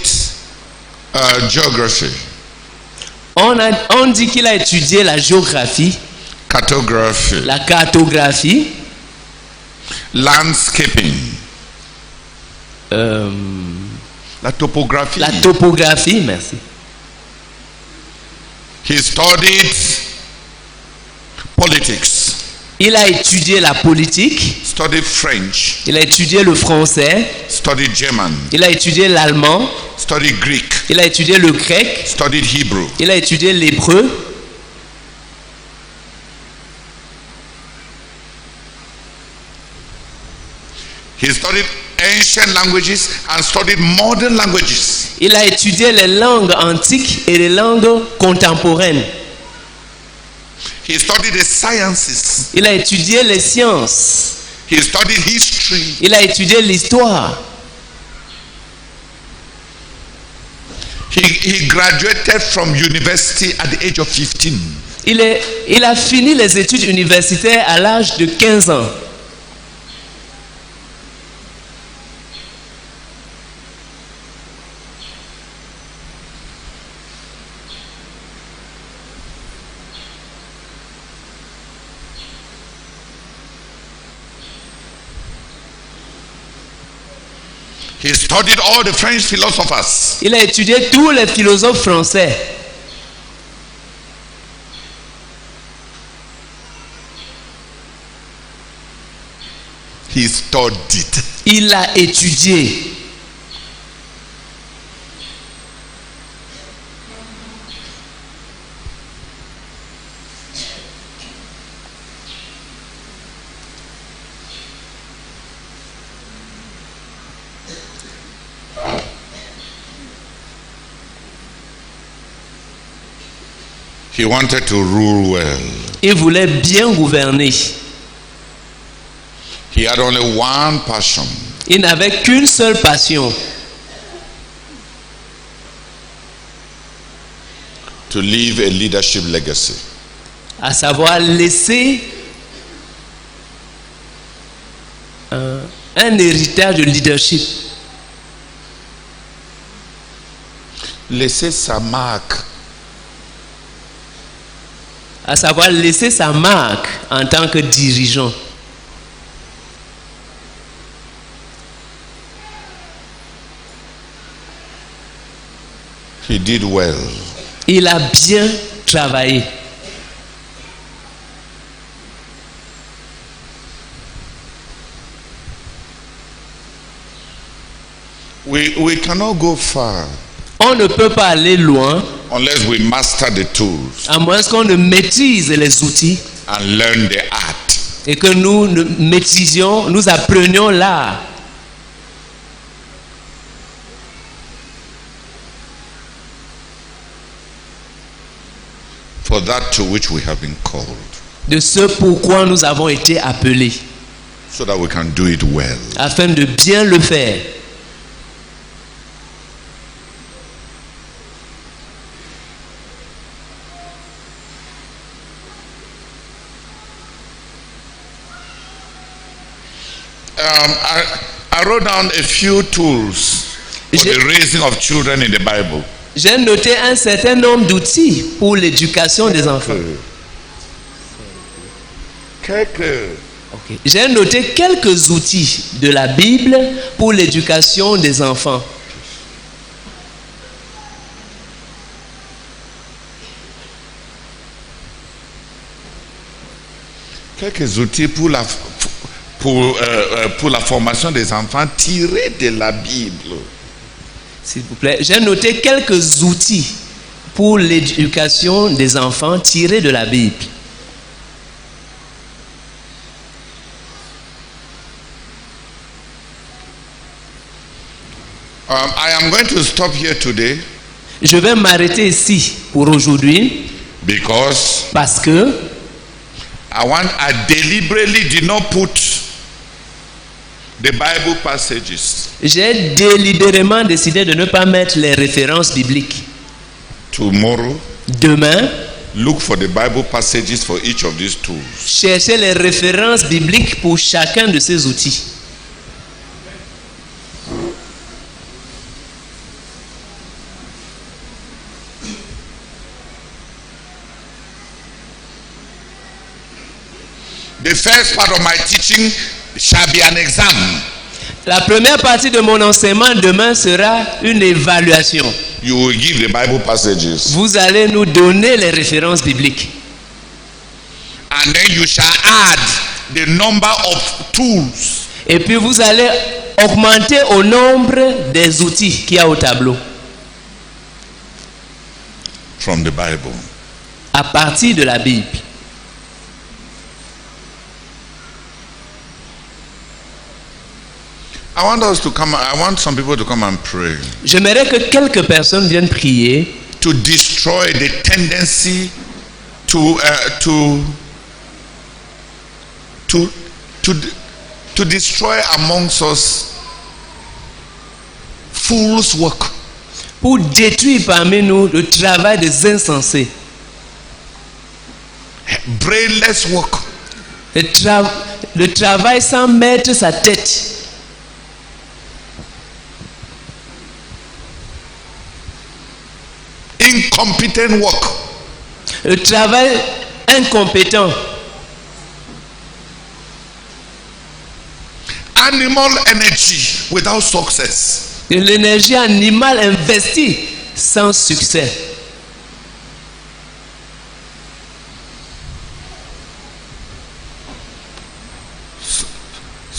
geography. On dit qu'il a étudié la géographie, cartography, la cartographie, landscaping, la topographie. La topographie, merci. He studied politics. Il a étudié la politique. Studied French. Il a étudié le français. Studied German. Il a étudié l'allemand. Studied Greek. Il a étudié le grec. Studied Hebrew. Il a étudié l'hébreu. He studied ancient languages and studied modern languages. Il a étudié les langues antiques et les langues contemporaines. He studied the sciences. Il a étudié les sciences. He studied history. Il a étudié l'histoire. He graduated from university at the age of 15. Il a fini les études universitaires à l'âge de 15 ans. He studied all the French philosophers. Il a étudié tous les philosophes français. He studied. Il a étudié. He wanted to rule well. Il voulait bien gouverner. He had only one passion. Il n'avait qu'une seule passion. To leave a leadership legacy. À savoir laisser un héritage de leadership. Laisser sa marque. À savoir laisser sa marque en tant que dirigeant. He did well. Il a bien travaillé. We cannot go far On ne peut pas aller loin unless we master the tools à moins qu'on ne maîtrise les outils and learn the art. et que nous maîtrisions, nous apprenions l'art. For that to which we have been called, De ce pourquoi nous avons été appelés, so that we can do it well. afin de bien le faire. I wrote down a few tools for J'ai- the raising of children in the Bible. J'ai noté un certain nombre d'outils pour l'éducation des enfants. J'ai noté quelques outils de la Bible pour l'éducation des enfants. Quelques outils pour la formation des enfants tirés de la Bible. S'il vous plaît, j'ai noté quelques outils pour l'éducation des enfants tirés de la Bible. I am going to stop here today Je vais m'arrêter ici pour aujourd'hui because parce que I deliberately did not put the Bible passages. j'ai délibérément décidé de ne pas mettre les références bibliques. Tomorrow, Demain, look for the Bible passages for each of these tools. cherchez les références bibliques pour chacun de ces outils. The first part of my teaching shall be an exam. La première partie de mon enseignement demain sera une évaluation. You will give the Bible passages, Vous allez nous donner les références bibliques. and then you shall add the number of tools Et puis vous allez augmenter au nombre des outils qu'il y a au tableau from the Bible. à partir de la Bible. I want some people to come and pray J'aimerais que quelques personnes viennent prier to destroy the tendency to destroy amongst us fool's work. pour détruire parmi nous le travail des insensés, Brainless work. le travail sans mettre sa tête, Incompetent work. le travail incompétent, Animal energy without success. de l'énergie animale investie sans succès.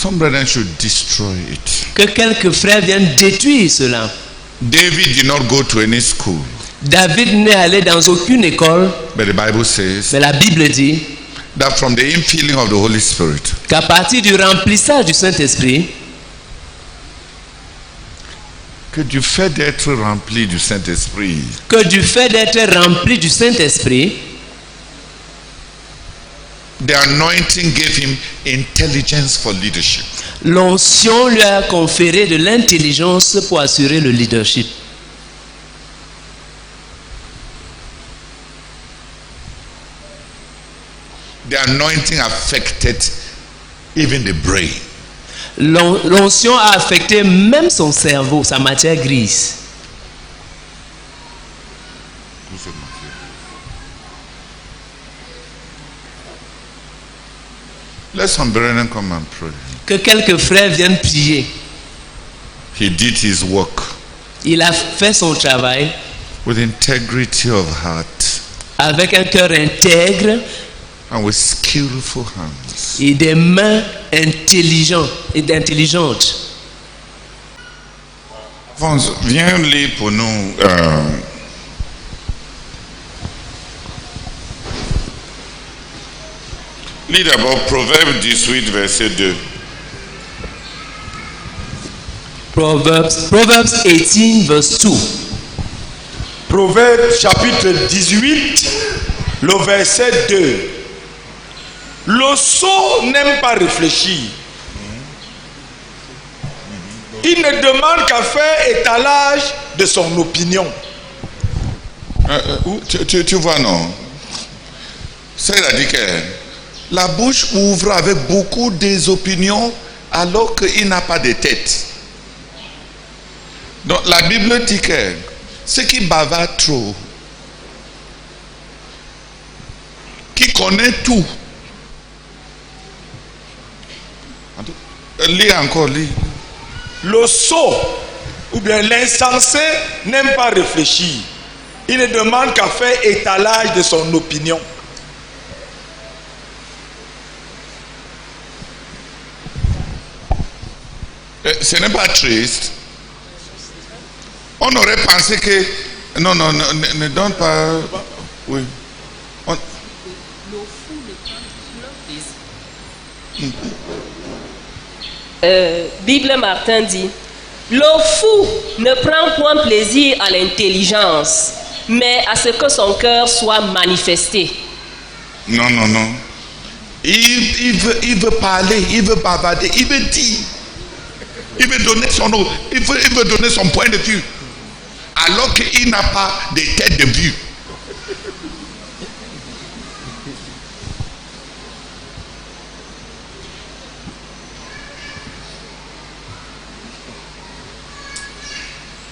Some brethren should destroy it. Que quelques frères viennent détruire cela. David did not go to any school. David n'est allé dans aucune école, But the Bible says mais la Bible dit that from the infilling of the Holy Spirit, qu'à partir du remplissage du Saint-Esprit, que du fait d'être rempli du Saint-Esprit, que du fait d'être rempli du Saint-Esprit, the anointing gave him intelligence for leadership. l'onction lui a conféré de l'intelligence pour assurer le leadership. The anointing affected even the brain. L'onction a affecté même son cerveau, sa matière grise. Let some brethren come and pray. Que quelques frères viennent prier. He did his work Il a fait son travail with integrity of heart avec un cœur intègre and with skillful hands. et des mains intelligentes. Alphonse, viens lire pour nous lis d'abord Proverbe 18, verset 2. Proverbs 18 verse 2. Proverbe chapitre 18, le verset 2. Le sot n'aime pas réfléchir. Il ne demande qu'à faire étalage de son opinion. Tu vois, non? C'est-à-dire que la bouche ouvre avec beaucoup des opinions alors qu'il n'a pas de tête. Donc la Bible dit que ceux qui bavardent trop, qui connaît tout, lis encore, lis. Le sot ou bien l'insensé n'aime pas réfléchir. Il ne demande qu'à faire étalage de son opinion. Ce n'est pas triste. On aurait pensé que non, ne donne pas. Oui. Bible Martin dit, le fou ne prend point plaisir à l'intelligence, mais à ce que son cœur soit manifesté. Non. Il veut parler, il veut bavarder, il veut dire. Il veut donner son point de vue. Alors qu'il n'a pas de tête de vue.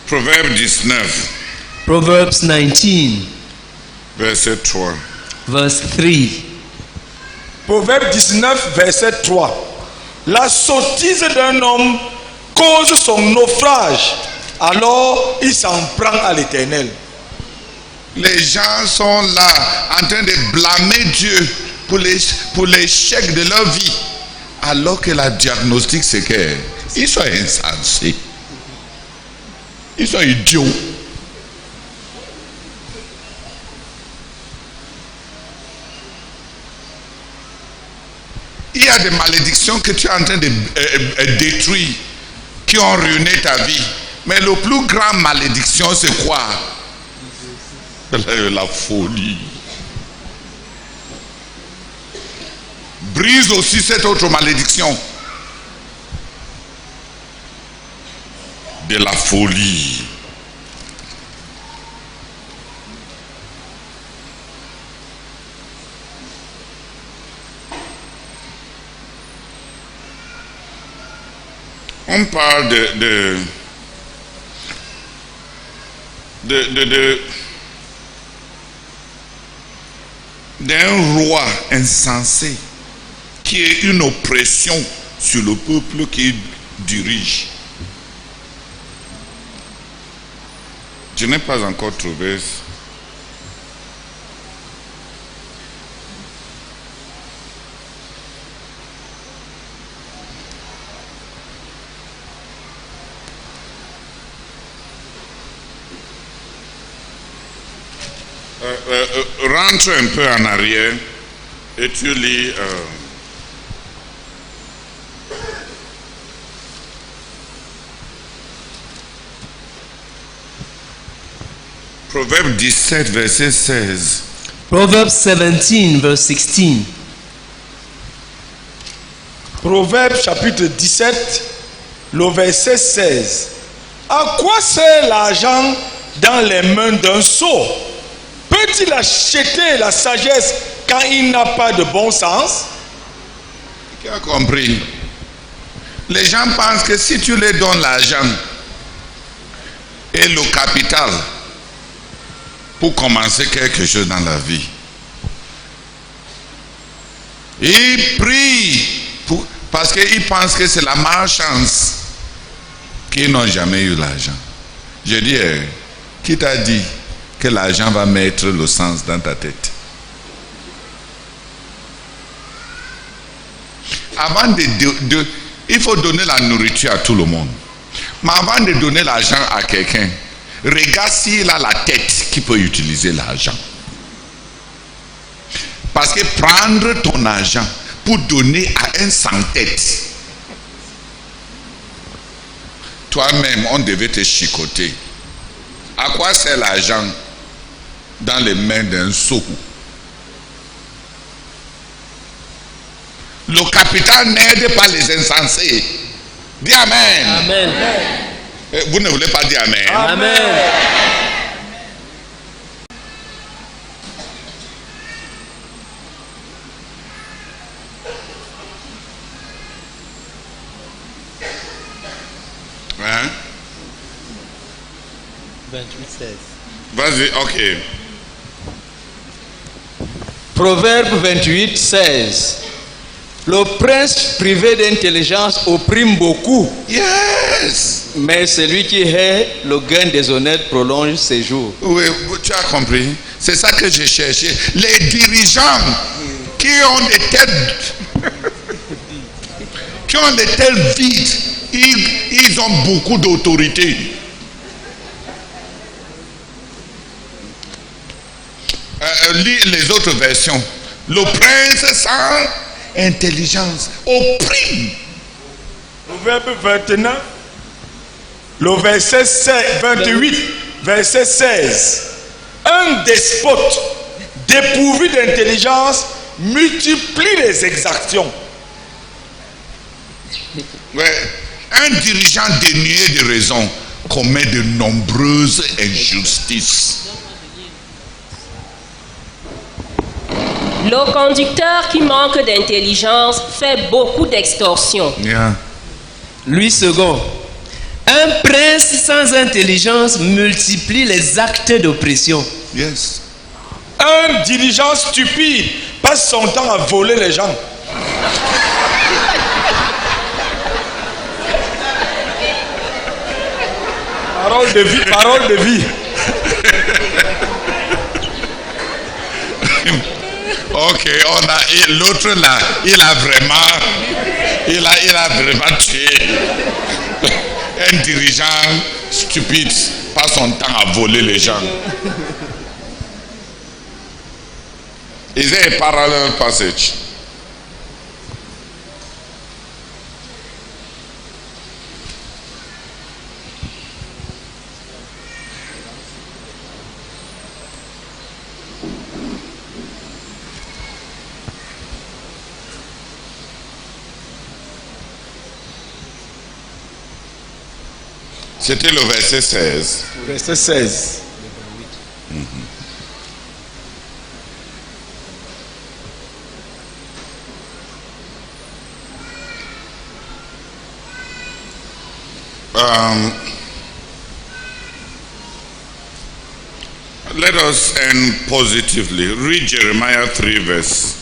Proverbe 19. Proverbs 19 Verset 3. verse 3. Proverbe 19, verset 3. La sottise d'un homme cause son naufrage, alors il s'en prend à l'Éternel. Les gens sont là en train de blâmer Dieu pour l'échec de leur vie, alors que la diagnostic c'est qu'ils sont insensés, ils sont idiots. Il y a des malédictions que tu es en train de détruire, qui ont ruiné ta vie. Mais le plus grand malédiction, c'est quoi? La folie. Brise aussi cette autre malédiction. De la folie. On parle d'un roi insensé qui est une oppression sur le peuple qu'il dirige. Je n'ai pas encore trouvé. Rentre un peu en arrière et tu lis. Proverbe 17, verset 16. Proverbs 17, verse 16. Proverbe chapitre 17, le verset 16. À quoi sert l'argent dans les mains d'un sot? Peut-il acheter la sagesse quand il n'a pas de bon sens? Qui a compris? Les gens pensent que si tu leur donnes l'argent et le capital pour commencer quelque chose dans la vie, ils prient parce qu'ils pensent que c'est la malchance qu'ils n'ont jamais eu l'argent. Je dis, qui t'a dit que l'argent va mettre le sens dans ta tête? Avant il faut donner la nourriture à tout le monde. Mais avant de donner l'argent à quelqu'un, regarde s'il a la tête qui peut utiliser l'argent. Parce que prendre ton argent pour donner à un sans-tête, toi-même, on devait te chicoter. À quoi sert l'argent dans les mains d'un sot? Le capital n'aide pas les insensés. Dis Amen. Amen. Vous ne voulez pas dire Amen? Amen. Hein? 28-16. Vas-y, ok. Proverbe 28-16. Le prince privé d'intelligence opprime beaucoup. Yes. Mais celui qui hait le gain déshonnête prolonge ses jours. Oui, tu as compris. C'est ça que j'ai cherché. Les dirigeants qui ont des têtes vides, ils ont beaucoup d'autorité. Lis les autres versions. Le prince sans intelligence opprime. Proverbe 29, le verset 28, verset 16. Un despote dépourvu d'intelligence multiplie les exactions. Ouais. Un dirigeant dénué de raison commet de nombreuses injustices. Le conducteur qui manque d'intelligence fait beaucoup d'extorsions. Yeah. Louis II. Un prince sans intelligence multiplie les actes d'oppression. Yes. Un dirigeant stupide passe son temps à voler les gens. Parole de vie, parole de vie. Ok, l'autre là, il a vraiment tué. Un dirigeant stupide passe son temps à voler les gens. Is there a parallel passage? C'était le verset 16. Verset 16. Let us end positively. Read Jeremiah 3 verse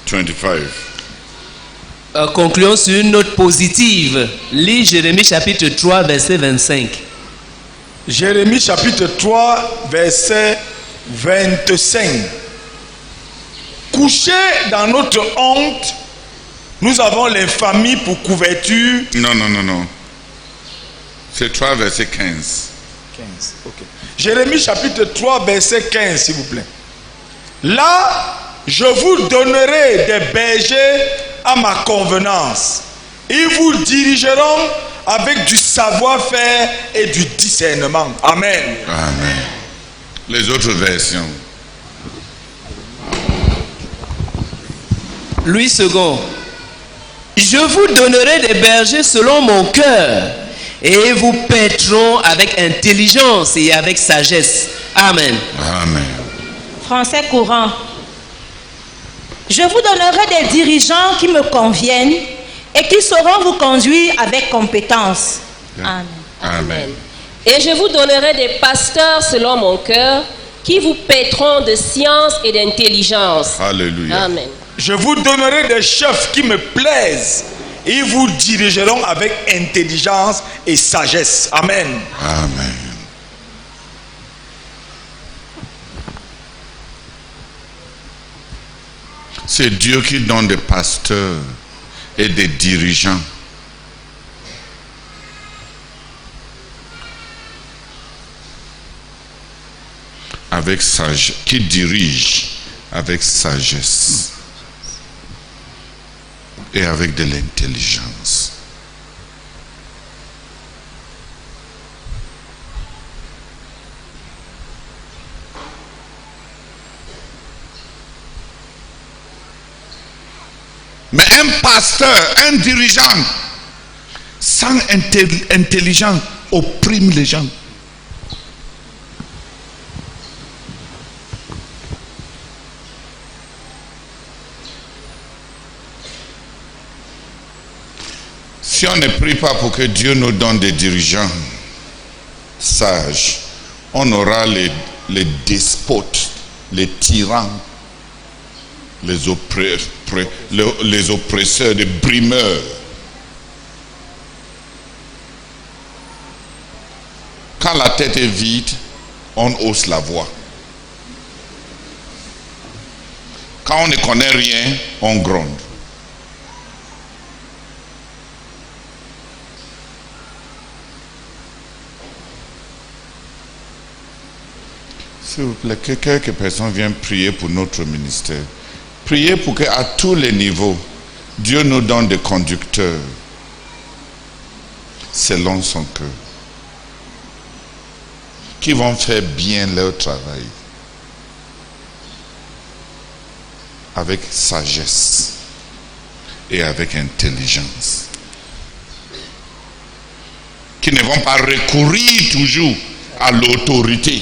25. Concluons sur une note positive. Lis Jérémie chapitre 3, verset 25. Jérémie chapitre 3, verset 25. Couchés dans notre honte, nous avons l'infamie pour couverture. Non. C'est 3 verset 15. 15, ok. Jérémie chapitre 3, verset 15, s'il vous plaît. Là, je vous donnerai des bergers à ma convenance. Ils vous dirigeront avec du savoir-faire et du discernement. Amen. Amen. Les autres versions. Louis II. Je vous donnerai des bergers selon mon cœur, et vous paîtront avec intelligence et avec sagesse. Amen. Amen. Français courant. Je vous donnerai des dirigeants qui me conviennent et qui sauront vous conduire avec compétence. Amen. Amen. Et je vous donnerai des pasteurs selon mon cœur, qui vous paîtront de science et d'intelligence. Alléluia. Amen. Je vous donnerai des chefs qui me plaisent. Ils vous dirigeront avec intelligence et sagesse. Amen. Amen. C'est Dieu qui donne des pasteurs et des dirigeants. Avec sagesse, qui dirige avec sagesse et avec de l'intelligence. Mais un pasteur, un dirigeant sans intelligence opprime les gens. Si on ne prie pas pour que Dieu nous donne des dirigeants sages, on aura les despotes, les tyrans, les oppresseurs, les brimeurs. Quand la tête est vide, on hausse la voix. Quand on ne connaît rien, on gronde. S'il vous plaît, que quelques personnes viennent prier pour notre ministère. Priez pour qu'à tous les niveaux, Dieu nous donne des conducteurs selon son cœur, qui vont faire bien leur travail avec sagesse et avec intelligence, qui ne vont pas recourir toujours à l'autorité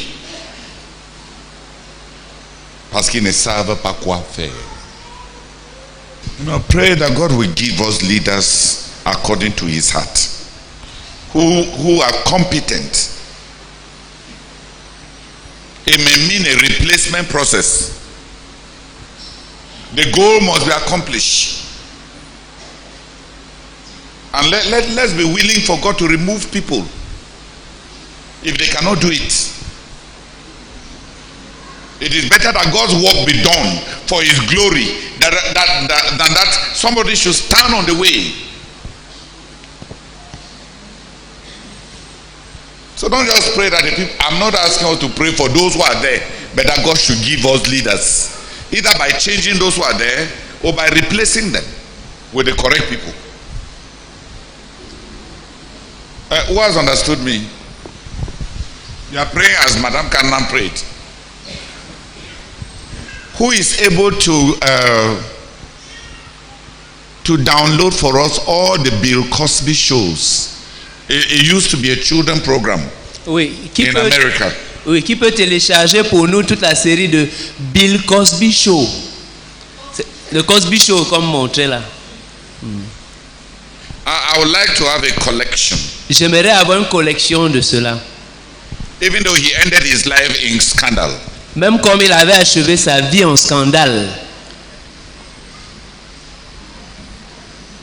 parce qu'ils ne savent pas quoi faire. Pray that God will give us leaders according to his heart, who are competent. It may mean a replacement process. The goal must be accomplished. And let's be willing for God to remove people if they cannot do it. It is better that God's work be done for his glory than that somebody should stand on the way. So don't just pray that the people, I'm not asking you to pray for those who are there, but that God should give us leaders, either by changing those who are there or by replacing them with the correct people. Who has understood me? You are praying as Madame Canaan prayed. Who is able to download for us all the Bill Cosby shows? It used to be a children program in America. Oui, qui peut télécharger pour nous toute la série de Bill Cosby Show. Le Cosby Show comme montré là. I would like to have a collection. J'aimerais avoir une collection de cela. Even though he ended his life in scandal. Même comme il avait achevé sa vie en scandale.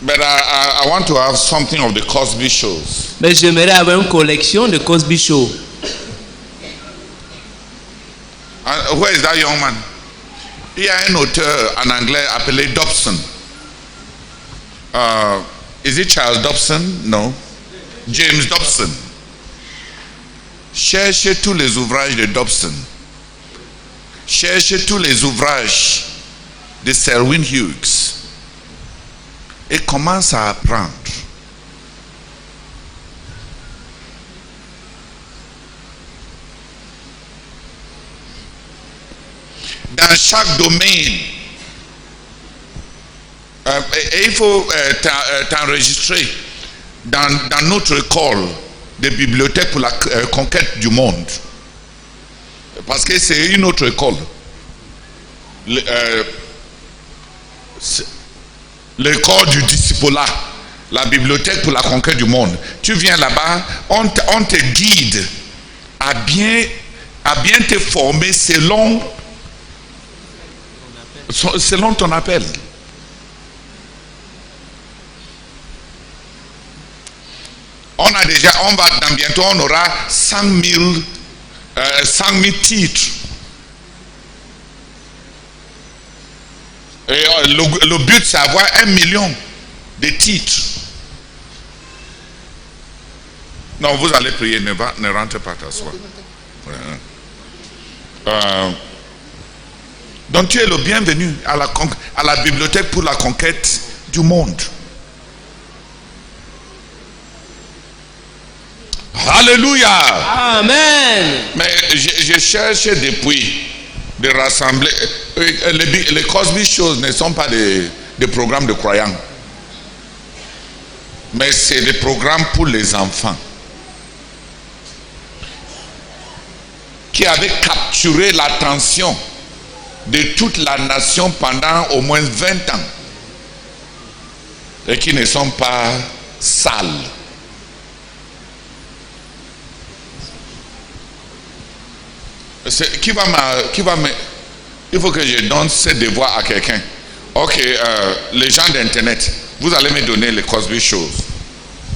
But I want to have something of the Cosby shows. Mais j'aimerais avoir une collection de Cosby Show. Where is that young man? Il y a un auteur en anglais appelé Dobson. Is it Charles Dobson? No. James Dobson. cherchez tous les ouvrages de Dobson. Cherchez tous les ouvrages de Selwyn Hughes. Et commence à apprendre. Dans chaque domaine, il faut t'enregistrer dans notre école de bibliothèque pour la conquête du monde. Parce que c'est une autre école. L'école du discipulat, la bibliothèque pour la conquête du monde. Tu viens là-bas, on te guide à bien te former selon ton appel. Bientôt on aura 100 000 titres. Et le but c'est avoir 1 million de titres. Non, vous allez prier, ne rentrez pas t'asseoir. Donc tu es le bienvenu à la bibliothèque pour la conquête du monde. Alléluia. Amen. Mais je cherche depuis de rassembler. Les Cosby Shows ne sont pas des programmes de croyants. Mais c'est des programmes pour les enfants. Qui avaient capturé l'attention de toute la nation pendant au moins 20 ans. Et qui ne sont pas sales. Il faut que je donne ce devoir à quelqu'un. Ok, les gens d'internet, vous allez me donner les Cosby Shows.